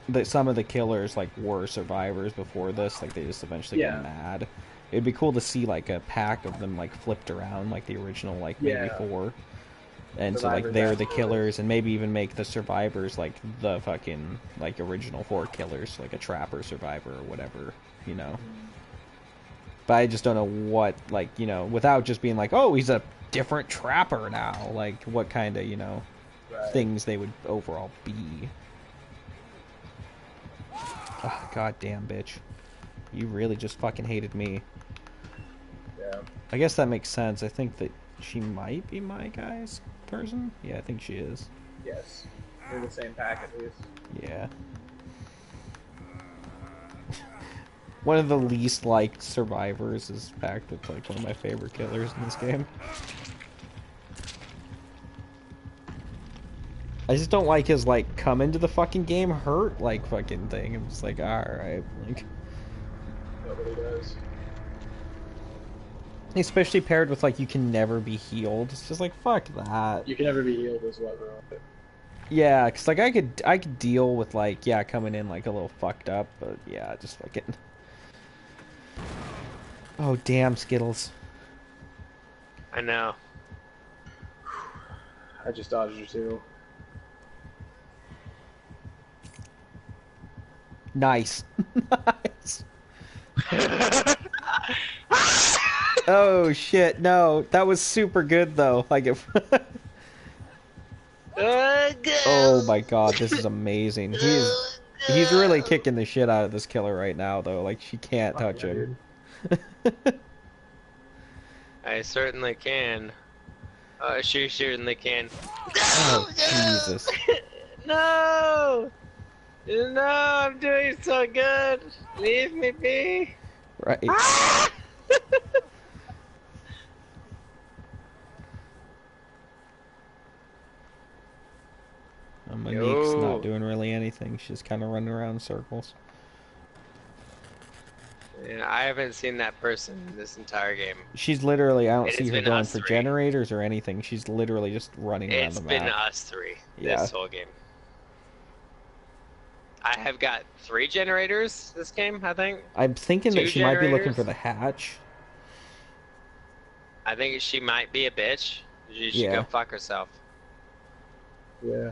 that some of the killers like were survivors before this, like they just eventually got mad. It'd be cool to see like a pack of them like flipped around like the original like maybe four. And so like they're the killers, and maybe even make the survivors like the fucking like original four killers, like a trapper survivor or whatever, you know. But I just don't know what, like, you know, without just being like, oh, he's a different trapper now. Like, what kind of, you know, things they would overall be. Oh, goddamn, bitch. You really just fucking hated me. Yeah. I guess that makes sense. I think that she might be my guy's person. Yeah, I think she is. Yes. They're the same pack at least. Yeah. One of the least liked survivors is packed with like one of my favorite killers in this game. I just don't like his like come into the fucking game hurt like fucking thing. I'm just like, alright, like Nobody does. especially paired with like you can never be healed. It's just like fuck that. You can never be healed as well, bro. Yeah, cause like I could deal with like coming in like a little fucked up, but yeah, just fucking. Oh damn, Skittles. I know. I just dodged you too. Nice. Nice. Oh shit, no. That was super good though. Like if oh my god, this is amazing. He's really kicking the shit out of this killer right now though. Like she can't touch him. I certainly can. She certainly can. Oh Jesus. No! No, I'm doing so good. Leave me be. Right. Ah! Monique's not doing really anything. She's kind of running around in circles. Yeah, I haven't seen that person this entire game. She's literally, I don't see her going for three. generators or anything. She's literally just running around the map. It's been us three this whole game. I have got 3 generators this game, I think. I'm thinking that she might be looking for the hatch. I think she might be a bitch. She should go fuck herself. Yeah.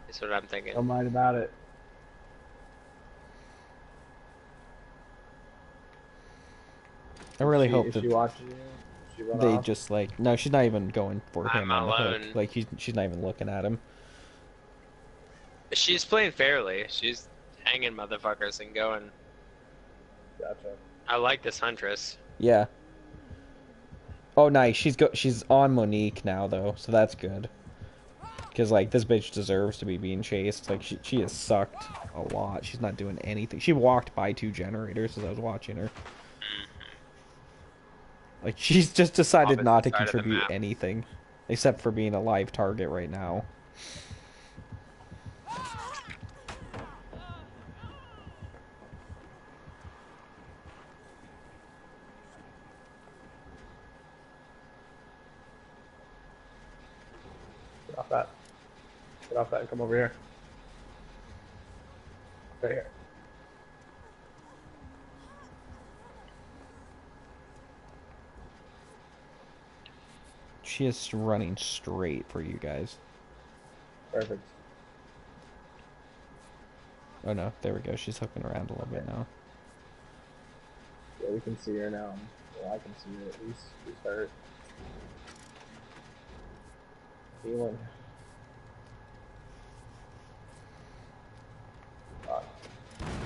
That's what I'm thinking. Don't mind about it. I really hope that they just like no, she's not even going for him on the hook. Like she's not even looking at him. She's playing fairly. She's hanging motherfuckers and going. Gotcha. I like this Huntress. Yeah. Oh, nice. She's on Monique now though, so that's good. Because, like, this bitch deserves to be being chased. Like, she has sucked a lot. She's not doing anything. She walked by 2 generators as I was watching her. Like, she's just decided not to Opposite side of the contribute map. anything. Except for being a live target right now. Get off that. Get off that and come over here. Right here. She is running straight for you guys. Perfect. Oh no, there we go. She's hooking around a little bit now. Yeah, we can see her now. Well, I can see her at least. She's hurt. Healing. Fuck.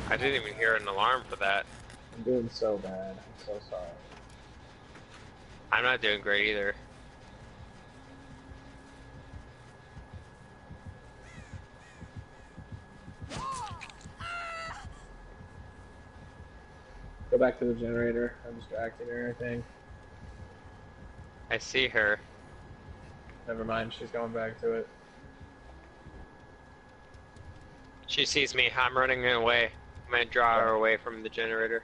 I didn't even hear an alarm for that. I'm doing so bad. I'm so sorry. I'm not doing great either. Go back to the generator. I'm distracting her, I think. I see her. Never mind, she's going back to it. She sees me. I'm running away. I'm gonna draw her away from the generator.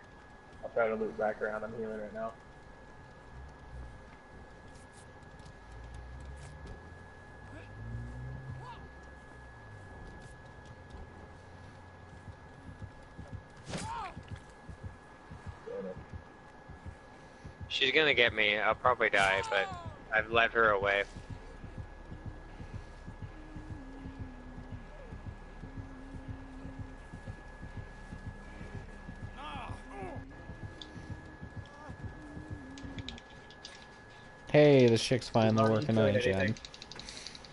I'll try to loop back around. I'm healing right now. She's gonna get me. I'll probably die, but I've led her away. Hey, this chick's finally working on doing Jen. anything.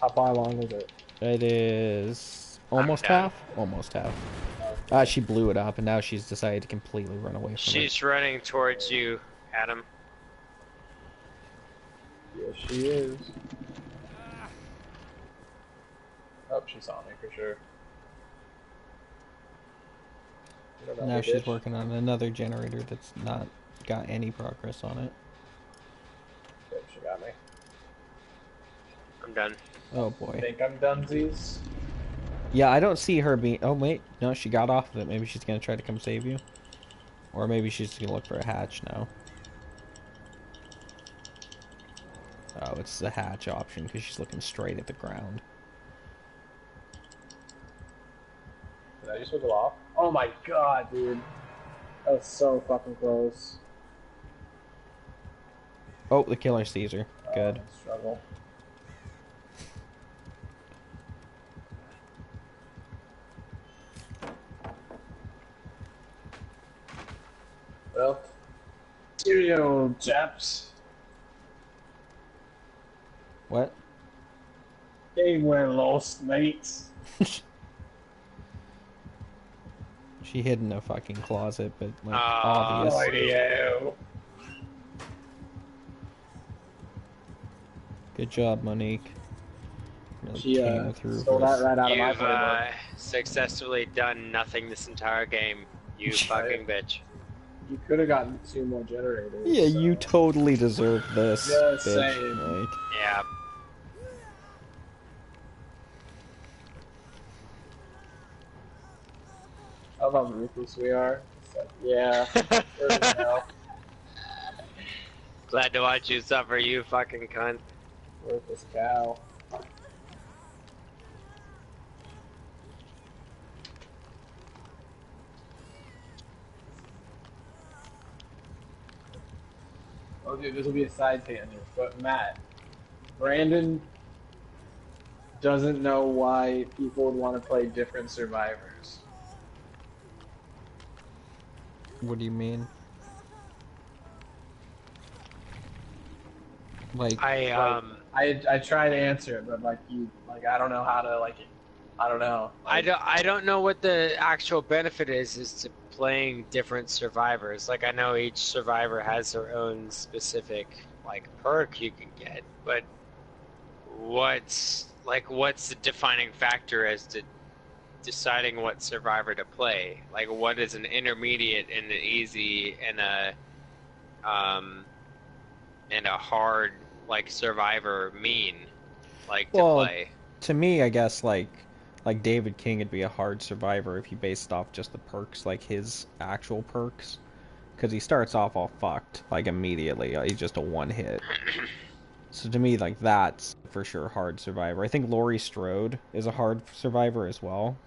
How far along is it? It is almost done. half? Almost half. She blew it up, and now she's decided to completely run away from it. She's running towards you, Adam. Yes, she is. Oh, she saw me for sure. Now she's working on another generator that's not got any progress on it. Yep, she got me. I'm done. Oh I boy. think I'm donesies. Yeah, I don't see her being... Oh wait, no, she got off of it. Maybe she's gonna try to come save you. Or maybe she's gonna look for a hatch now. Oh, it's the hatch option because she's looking straight at the ground. Did I just wiggle off? Oh my god, dude. That was so fucking close. Oh, the killer sees her. Good. Struggle. Well, cheerio, chaps. What? Game well lost, mates. She hid in a fucking closet, but like Ah, obvious. Radio. Good job, Monique. Really She came through stole for us. that right out of my You've playbook. successfully done nothing this entire game, you fucking bitch. You could have gotten 2 more generators. Yeah, so. you totally deserve this, Just bitch. saying. Like, Yeah. I love how ruthless we are. It's like, yeah, sure as hell. Glad to watch you suffer, you fucking cunt. Worthless cow. Oh, dude, this will be a side tangent, but Matt, Brandon doesn't know why people would want to play different survivors. what do you mean? Like, I try to answer it, but I don't know how to I don't know. I don't know what the actual benefit is to playing different survivors. Like, I know each survivor has their own specific, like, perk you can get, but what's, like, what's the defining factor as to deciding what survivor to play? Like, what is an intermediate and an easy and a hard like survivor mean, like, to Well, play? to me, I guess like David King would be a hard survivor if you based off just the perks, like his actual perks, because he starts off all fucked like immediately. He's just a one hit. So to me, like that's for sure hard survivor. I think Laurie Strode is a hard survivor as well.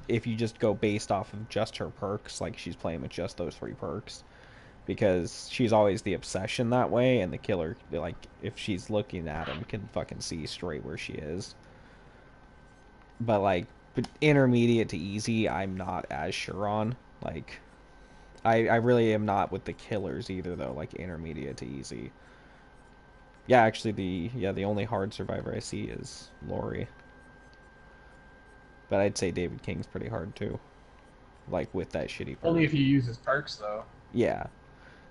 If you just go based off of just her perks, like she's playing with just those 3 perks, because she's always the obsession that way, and the killer, like if she's looking at him, can fucking see straight where she is. But like, but intermediate to easy, I'm not as sure on. Like, I really am not with the killers either though. Like intermediate to easy. Yeah, actually, the only hard survivor I see is Laurie. But I'd say David King's pretty hard too. Like with that shitty perk. Only if you use his perks, though. Yeah.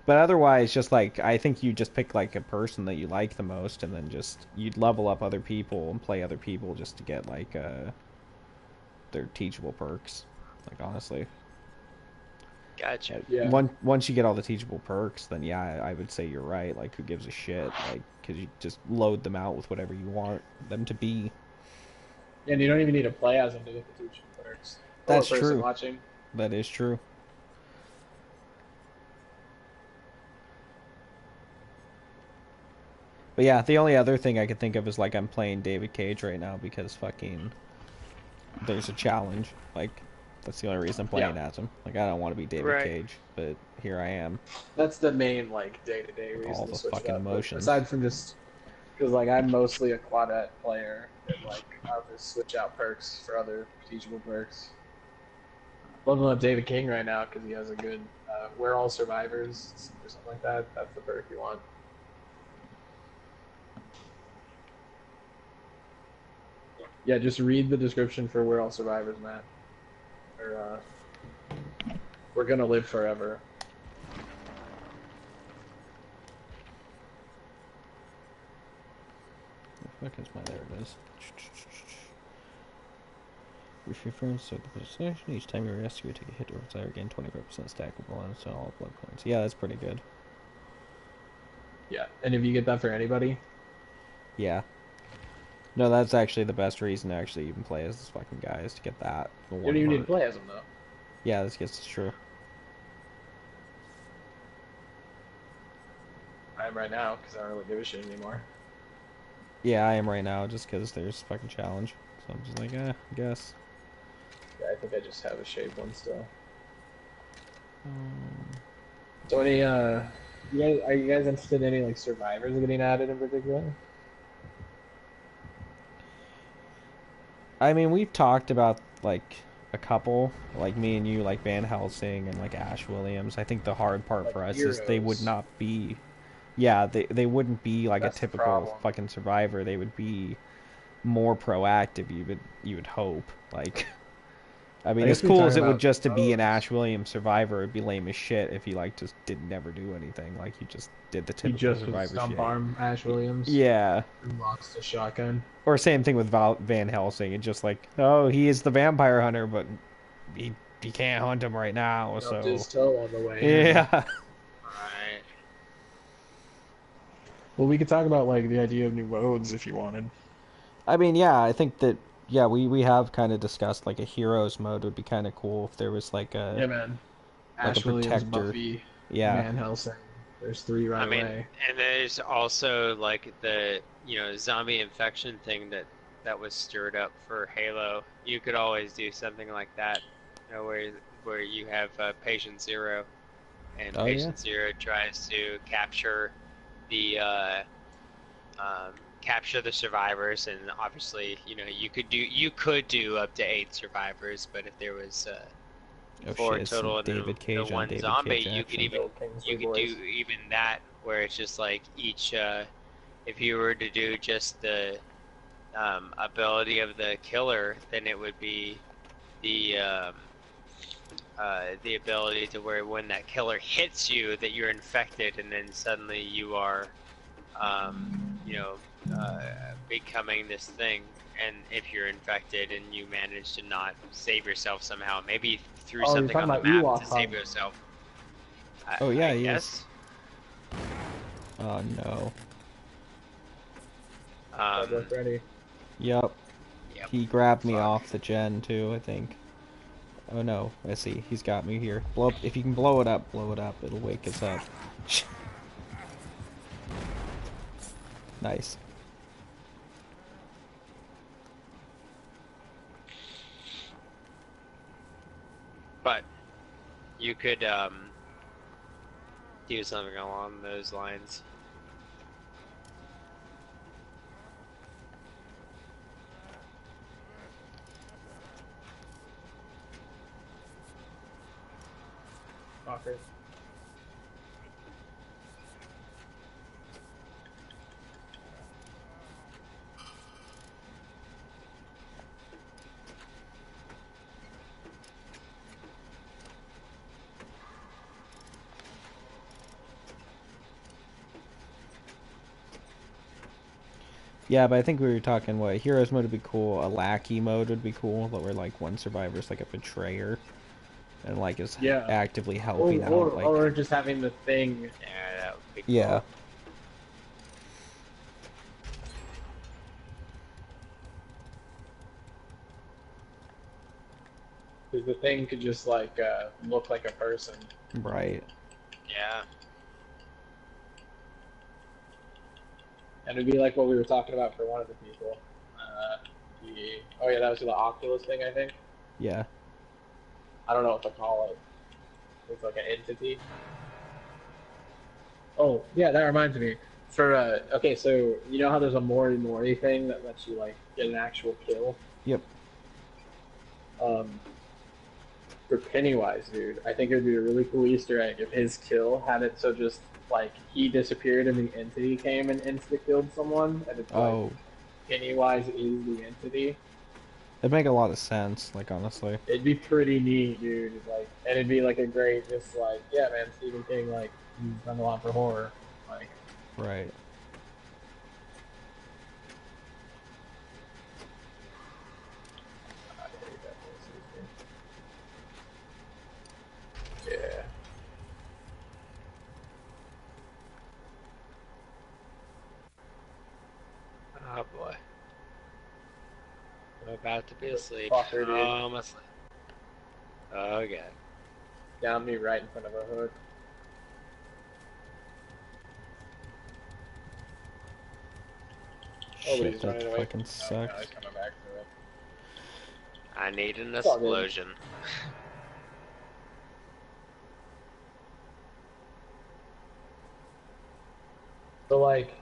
But otherwise, just like, I think you just pick like a person that you like the most, and then just you'd level up other people and play other people just to get like their teachable perks. Like honestly. Gotcha. Yeah. Once you get all the teachable perks, then yeah, I would say you're right. Like, who gives a shit? Like, because you just load them out with whatever you want them to be. Yeah, and you don't even need to play as them to get the teaching perks. That's Or a person true. watching. That is true. But yeah, the only other thing I could think of is like I'm playing David Cage right now because fucking there's a challenge. Like, that's the only reason I'm playing as him. Like, I don't want to be David Cage, but here I am. That's the main, like, day-to-day reason All to the switch fucking up. emotions. Aside from just... Because, like, I'm mostly a Quadet player, and, like, I'll just switch out perks for other teachable perks. Leveling up David King right now because he has a good We're All Survivors or something like that. That's the perk you want. Yeah, just read the description for We're All Survivors, Matt. Or, we're gonna live forever. Where the fuck is my... There it is. Refer so the position. Each time you rescue, take a hit or retire, gain 25% stackable on all blood points. Yeah, that's pretty good. Yeah, and if you get that for anybody? Yeah. No, that's actually the best reason to actually even play as this fucking guy, is to get that. You don't even need to play as him, though. Yeah, this gets true. I am right now, because I don't really give a shit anymore. Yeah, I am right now, just because there's a fucking challenge. So I'm just like, I guess. Yeah, I think I just have a shaved one still. So any, are you guys interested in any, like, survivors getting added in particular? I mean, we've talked about, like, a couple, like me and you, like Van Helsing and, like, Ash Williams. I think the hard part Like for us heroes. is they would not be... Yeah, they wouldn't be, like, That's a the typical problem. fucking survivor. They would be more proactive, you would hope. Like... I mean, I as guess we're cool as it talking would about just to be an heroes. Ash Williams survivor, it'd be lame as shit if he, like, just did never do anything. Like, he just did the He typical just was survivor stump shit. arm Ash Williams. Yeah. Who lost a shotgun. Or same thing with Van Helsing. It's just like, oh, he is the vampire hunter, but he can't hunt him right now, so... Stubbed his toe on the way. Yeah. Right. Well, we could talk about, like, the idea of new modes if you wanted. I mean, yeah, I think that, yeah, we have kind of discussed, like, a heroes mode would be kind of cool if there was, like, a... Yeah, man. Like Ash a Williams, protector. Buffy, Yeah. Van Helsing. There's 3 right I mean, away. and there's also like the zombie infection thing that was stirred up for Halo. You could always do something like that, where you have Patient Zero, and Oh, Patient Zero tries to capture the survivors, and obviously you could do up to 8 survivors, but if there was Oh, 4 shit, total and David Cage the on one David zombie, Cage you could action. do even that, where it's just like each if you were to do just the ability of the killer, then it would be the ability to where when that killer hits you that you're infected, and then suddenly you are you know, becoming this thing. And if you're infected and you manage to not save yourself somehow, maybe threw Oh, you're something talking on the about map Ewok to save Hunt. yourself. Oh yeah, I he is. guess. Oh no. Look ready. Yep. Yep. He grabbed me Fuck. off the gen too, I think. Oh no, I see. He's got me here. Blow up. If you can blow it up, blow it up. It'll wake us up. Nice. But you could do something along those lines. Fucker. Yeah, but I think we were talking what heroes mode would be cool. A lackey mode would be cool, but where like one survivor's like a betrayer, and like is Yeah. actively helping out. Like Or just having the thing. Yeah, that would be cool. yeah. Because the thing could just like look like a person. Right. Yeah. And it'd be like what we were talking about for one of the people. Oh yeah, that was the Oculus thing, I think. Yeah. I don't know what to call it. It's like an entity. Oh yeah, that reminds me. For okay, so you know how there's a Mori Mori thing that lets you like get an actual kill. Yep. For Pennywise, dude, I think it would be a really cool Easter egg if his kill had it so just like he disappeared and the entity came and insta-killed someone, and it's Oh. like Pennywise is the entity. It'd make a lot of sense, like honestly. It'd be pretty neat, dude. Like, and it'd be like a great, just like, yeah, man, Stephen King, like, he's done a lot for horror, like. Right. Yeah. Oh boy. I'm about to be asleep. Fucker, dude. Oh, I'm asleep. Okay. Down me right in front of a hood. Oh, but Shit, he's that running away. fucking Oh, sucks. no, he's coming back to it. I need an It's all good. explosion. So, like,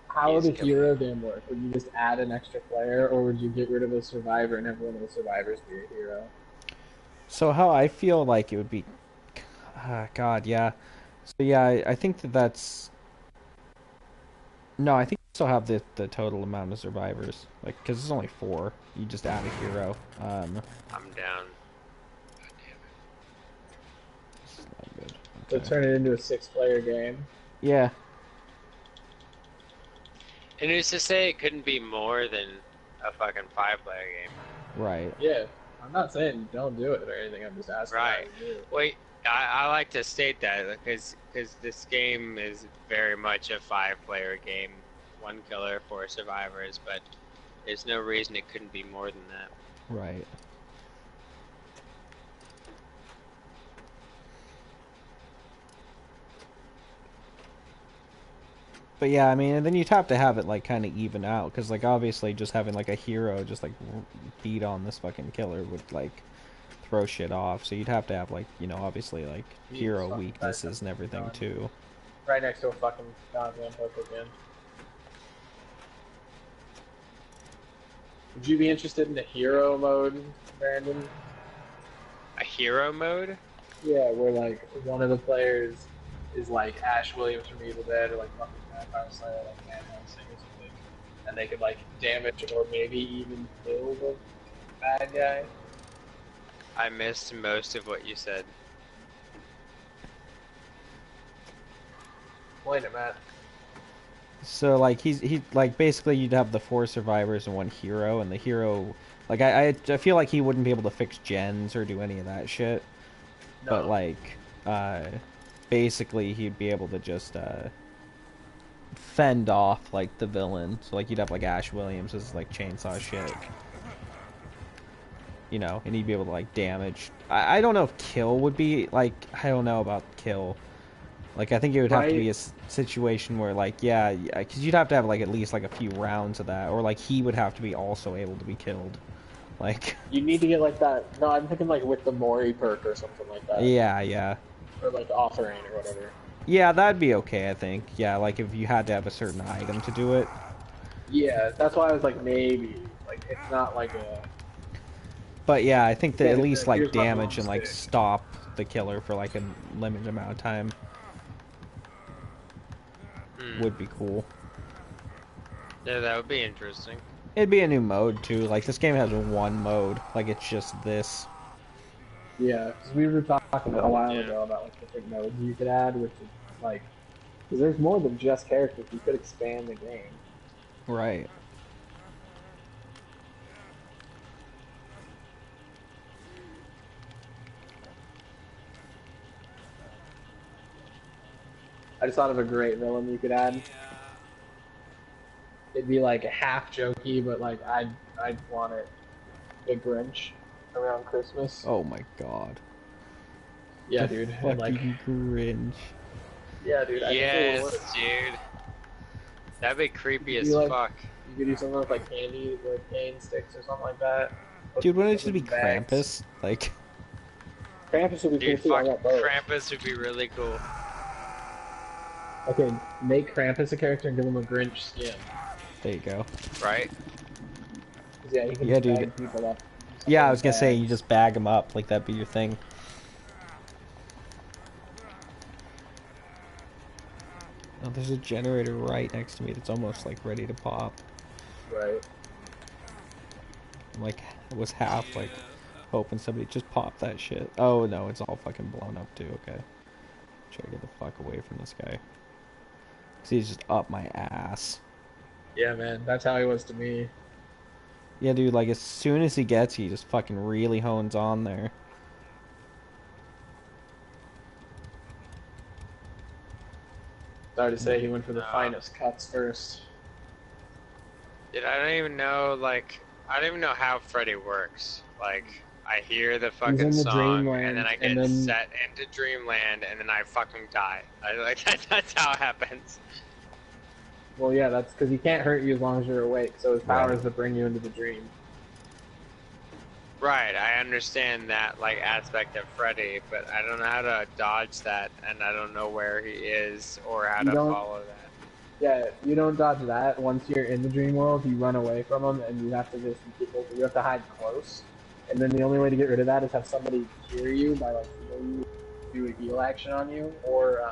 how would He's a coming. hero game work? Would you just add an extra player, or would you get rid of a survivor and have one of the survivors be a hero? So how I feel like it would be, God, yeah. So yeah, I think that's. No, I think you still have the total amount of survivors, like because it's only 4. You just add a hero. I'm down. This is not good. So Okay. turn it into a 6-player game. Yeah. And who's to say it couldn't be more than a fucking 5-player game? Right. Yeah, I'm not saying don't do it or anything. I'm just asking. how Right. you do it. Wait, I like to state that because this game is very much a 5-player game, 1 killer, 4 survivors, but there's no reason it couldn't be more than that. Right. But yeah, I mean, and then you'd have to have it like kind of even out, because like obviously just having like a hero just like beat on this fucking killer would like throw shit off. So you'd have to have like, you know, obviously like Jesus hero fucking weaknesses Christ, and everything God. too. Right next to a fucking goddamn hook again. Would you be interested in the hero mode, Brandon? A hero mode? Yeah, where like one of the players is like Ash Williams from Evil Dead or like fucking Vampire Slayer, like Van Helsing or something, and they could like damage or maybe even kill the bad guy. I missed most of what you said. Explain it, Matt. So like he like basically you'd have the 4 survivors and 1 hero, and the hero like I feel like he wouldn't be able to fix gens or do any of that shit. But No. like basically he'd be able to just fend off like the villain. So like you'd have like Ash Williams as like chainsaw shit. You know, and he'd be able to like damage. I don't know if kill would be like I don't know about kill. Like I think it would have to be a situation where like yeah, because you'd have to have like at least like a few rounds of that, or like he would have to be also able to be killed. Like You need to get like that. No, I'm thinking like with the Mori perk or something like that. yeah. Or like offering or whatever. Yeah, that'd be okay, I think. Yeah, like if you had to have a certain item to do it. Yeah, that's why I was like maybe. Like it's not like a. But yeah, I think that Yeah, at least like here's my damage and like boomstick. stop the killer for like a limited amount of time would be cool. Yeah, that would be interesting. It'd be a new mode too. Like this game has one mode. Like it's just this. Yeah, because we were talking a while ago about like different modes you could add, which is like, because there's more than just characters. You could expand the game. Right. I just thought of a great villain you could add. It'd be like half jokey, but like I'd want it the Grinch around Christmas. Oh my god. Yeah, The dude. fucking And like, Grinch. yeah, dude. Yes, dude. That'd be creepy as like, fuck. You could do something with like candy, like cane sticks or something like that. Dude, wouldn't it just be Bags. Krampus? Like, Krampus would be Dude, cool too. I fuck, got both. Krampus would be really cool. Okay, make Krampus a character and give him a Grinch skin. there you go. Right? 'Cause, yeah, he can Yeah, just dude. bag people up. Yeah, I was gonna say you just bag them up, like that'd be your thing. Oh, there's a generator right next to me that's almost like ready to pop. Right. I'm like, it was half like hoping somebody just pop that shit. Oh no, it's all fucking blown up too. Okay, try to get the fuck away from this guy. 'Cause he's just up my ass. Yeah, man. That's how he was to me. Yeah, dude. Like as soon as he gets, he just fucking really hones on there. Sorry to say, he went for the finest cuts first. Dude, I don't even know, like, I don't even know how Freddy works. Like, I hear the fucking in the song, dreamland, and then I get and then- set into Dreamland, and then I fucking die. That's how it happens. Well, yeah, that's because he can't hurt you as long as you're awake. So his power Right. is to bring you into the dream. Right, I understand that, like, aspect of Freddy, but I don't know how to dodge that, and I don't know where he is, or how You to don't- follow that. Yeah, you don't dodge that. Once you're in the dream world, you run away from him, and you have to just you have to hide close. And then the only way to get rid of that is have somebody hear you by like healing you, do a heal action on you, or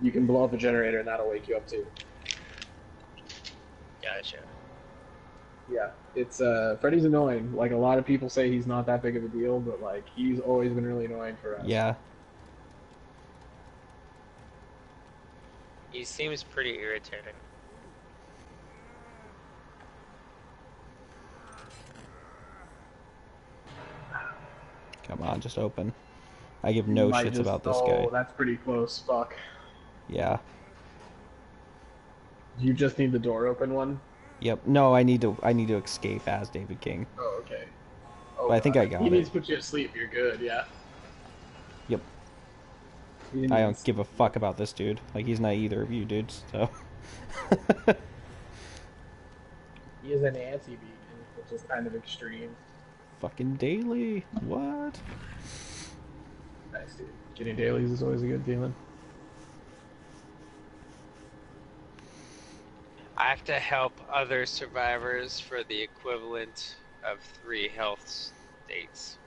you can blow up a generator and that'll wake you up too. Gotcha. Yeah, it's Freddy's annoying. Like a lot of people say he's not that big of a deal, but like he's always been really annoying for us. Yeah. He seems pretty irritating. Come on, just open. I give no Might shits just- about this oh, guy. that's pretty close. Fuck. Yeah. You just need the door open one. Yep. No, I need to escape as David King. Oh, okay. Oh, But I think I got He it. needs to put you to sleep. You're good. Yeah. Yep. I don't give a fuck about this dude. Like he's not either of you dudes. So. He is an anti-beat, which is kind of extreme. Fucking daily. What? Nice, dude. Getting dailies is always a good feeling. I have to help other survivors for the equivalent of 3 health states,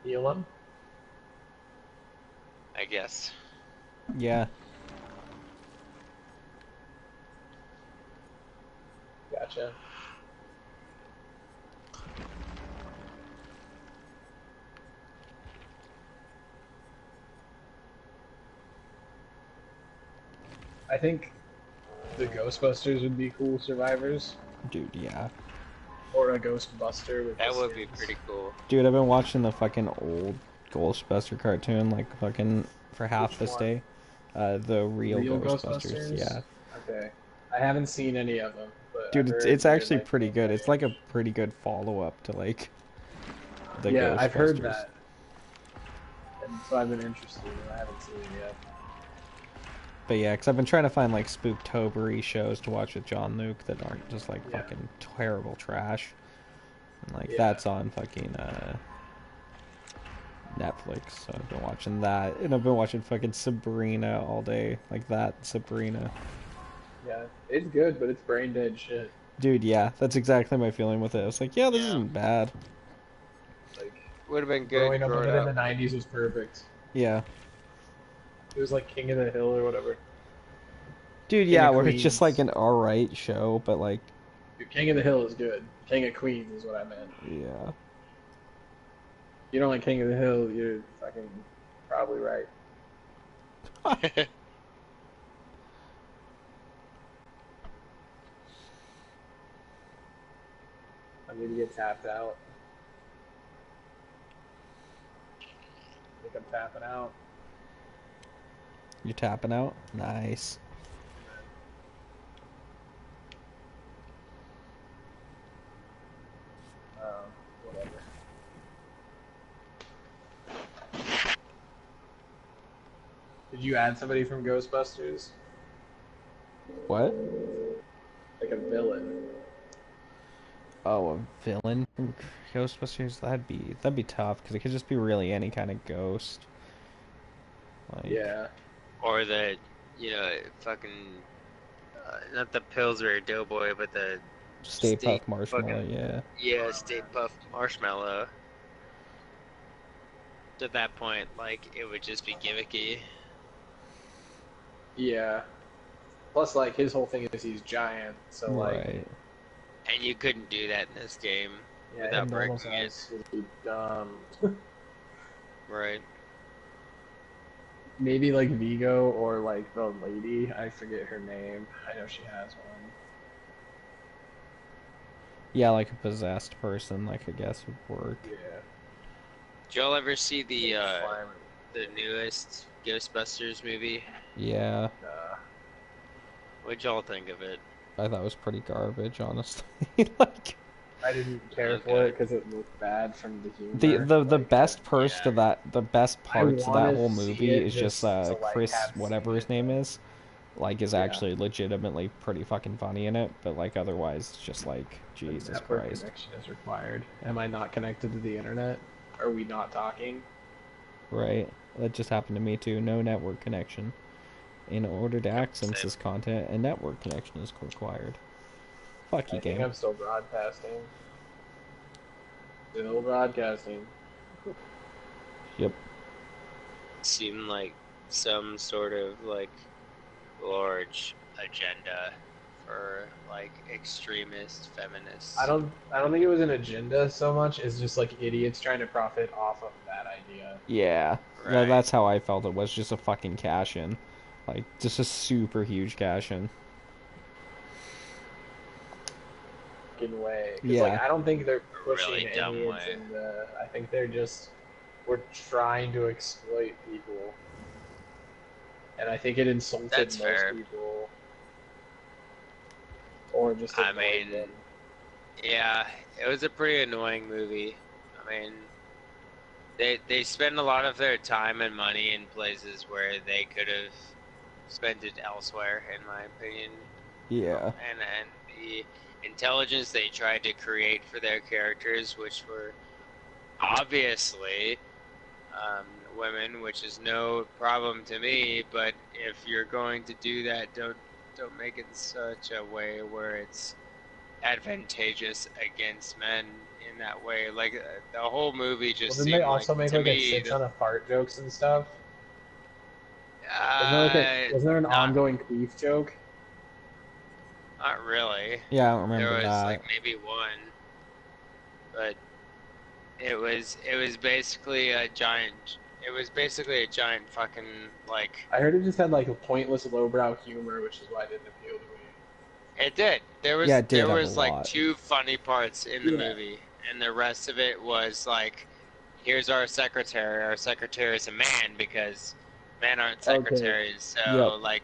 Heal him. I guess. Yeah. Gotcha. I think the Ghostbusters would be cool survivors, Dude, yeah. or a Ghostbuster with That the would be skins. pretty cool. Dude, I've been watching the fucking old Ghostbuster cartoon, like, fucking for half Which this one? day. The real Real Ghostbusters, Ghostbusters? yeah. Okay. I haven't seen any of them, but I've Dude, heard it's they're actually like pretty the good. It's like a range. pretty good follow-up to, like, the Yeah, I've heard Ghostbusters. that, and so I've been interested, and I haven't seen it yet. But yeah, because I've been trying to find, like, spooktober-y shows to watch with John Luke that aren't just, like, Yeah. fucking terrible trash. And, like, Yeah. that's on fucking, Netflix, so I've been watching that. And I've been watching fucking Sabrina all day. Like that, Sabrina. Yeah, it's good, but it's brain dead shit. Dude, yeah, that's exactly my feeling with it. I was like, yeah, this Yeah. isn't bad. Like, Would have been good growing up with growing it in the up. 90s was perfect. Yeah. It was like King of the Hill or whatever. Dude, King yeah, of where it's just like Queens. an alright show, but like, Dude, King of the Hill is good. King of Queens is what I meant. yeah. You don't like King of the Hill, you're fucking probably right. I need to get tapped out. I think I'm tapping out. You're tapping out? Nice. Whatever. Did you add somebody from Ghostbusters? What? Like a villain? Oh, a villain from Ghostbusters? That'd be tough, because it could just be really any kind of ghost. Like, Yeah. Or the, fucking, not the Pillsbury Doughboy, but the Stay Stay Puft Marshmallow, fucking, yeah. yeah, Stay Puft Marshmallow. At that point, like, it would just be gimmicky. Yeah. Plus, like, his whole thing is he's giant, so, like, Right. And you couldn't do that in this game yeah, without him normal breaking it. size would be dumb. Right. Maybe, like, Vigo or, like, the lady. I forget her name. I know she has one. Yeah, like a possessed person, like, I guess would work. Yeah. Did y'all ever see the Slime. newest Ghostbusters movie? Yeah, What'd y'all think of it? I thought it was pretty garbage, honestly. Like, I didn't care Okay. for it because it looked bad from the humor. the Like, best parts yeah. of that, the best parts of that wanna whole see movie it is just to, like, Chris, have whatever seen his it, name but- is, like, is Yeah. actually legitimately pretty fucking funny in it, but like otherwise it's just like The Jesus network Christ. connection is required. Am I not connected to the internet? Are we not talking? Right? That just happened to me too. No network connection. In order to access Same. this content, a network connection is required. Fuck you, I think game. I'm still broadcasting. Still broadcasting. Yep. Seemed like some sort of like large agenda for like extremist feminists. I don't think it was an agenda so much as just like idiots trying to profit off of that idea. Yeah. Right. That's how I felt it was, just a fucking cash in. Like, just a super huge cash in. Fucking way. 'Cause, Yeah. like, I don't think they're pushing really dumb any way. agenda. I think they're just we're trying to exploit people. And I think it insulted That's most fair. people. Or just I annoyed mean, them. Yeah, it was a pretty annoying movie. I mean, they spend a lot of their time and money in places where they could have spent it elsewhere, in my opinion. Yeah. And the intelligence they tried to create for their characters, which were obviously women, which is no problem to me. But if you're going to do that, don't make it in such a way where it's advantageous against men in that way. Like the whole movie just Well, didn't seemed they also like, make to like a me, shit ton of fart jokes and stuff? uh, Wasn't there an not, ongoing queef joke? not really. Yeah, I don't There remember was that. like maybe one, but it was basically a giant It was basically a giant fucking like. I heard it just had like a pointless lowbrow humor, which is why it didn't appeal to me. It did. Yeah, it did There have a was like lot. 2 funny parts in the Yeah. movie, and the rest of it was like, here's our secretary. Our secretary is a man because men aren't Okay. secretaries. So Yep. like,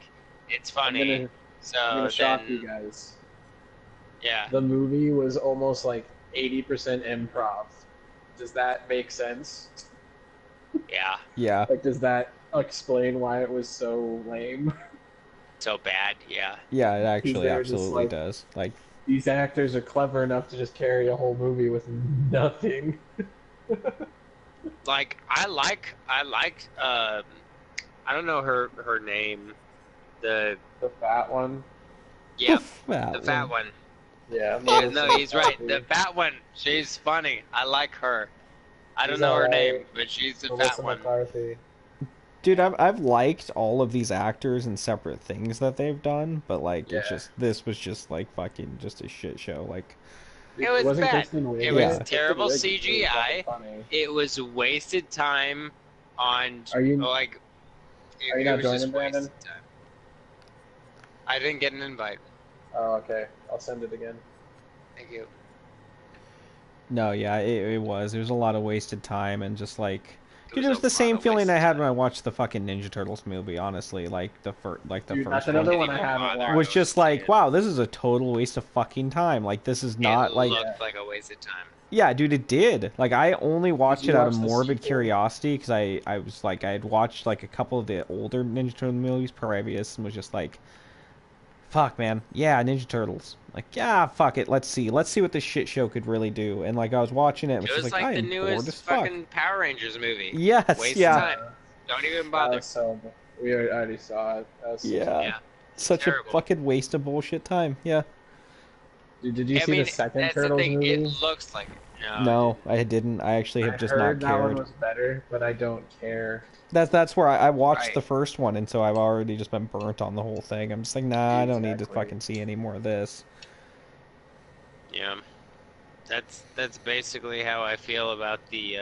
it's I'm funny. So gonna shock then, you guys. yeah, The movie was almost like 80% improv. Does that make sense? yeah, Yeah. Like, does that explain why it was so lame? so bad, yeah. Yeah, it actually they were just absolutely like- does. Like, These actors are clever enough to just carry a whole movie with nothing. Like I like I don't know her name. The The fat one. yeah, that the fat one. Yeah. Yeah, no, he's right. The fat one. She's funny. I like her. I don't She's know her alright. name, but she's the Melissa fat one. McCarthy. Dude, I've liked all of these actors and separate things that they've done, but like it's Yeah. just this was just like fucking just a shit show. Like, It was wasn't bad. Kristen Wiig. It was Kristen terrible Wiig was CGI. funny. It was wasted time on Are you- like. Are you it not was just joining, Brandon? wasted time. I didn't get an invite. Oh, okay. I'll send it again. Thank you. no, yeah, it was. There was a lot of wasted time and just like, dude, it was a the lot same of feeling I wasted had time. when I watched the fucking Ninja Turtles movie. Honestly, like the Dude, first that's another one one I Didn't even haven't bother. watched. was just like, wow, this is a total waste of fucking time. Like, this is not It like. looked like a wasted time. Yeah, dude, it did. Like, I only watched you it out of watch the morbid sequel? curiosity because I was like, I had watched like a couple of the older Ninja Turtle movies previous and was just like, fuck, man, yeah, Ninja Turtles. Like, yeah, fuck it, let's see what this shit show could really do. And like, I was watching it, and It was was just like, I like the am bored as newest fuck. fucking Power Rangers movie. Yes, Waste yeah, of time. Don't even bother. So we already saw it. That was so yeah, Yeah. such terrible. a fucking waste of bullshit time. Yeah, Did you I see mean, the second that's Turtles the thing. movie? It looks like it. no, I didn't. I actually have I just heard not that one cared. was better, but I don't care. That's where I watched Right. the first one, and so I've already just been burnt on the whole thing. I'm just like, nah, I don't need to Exactly. fucking see any more of this. Yeah. That's basically how I feel about the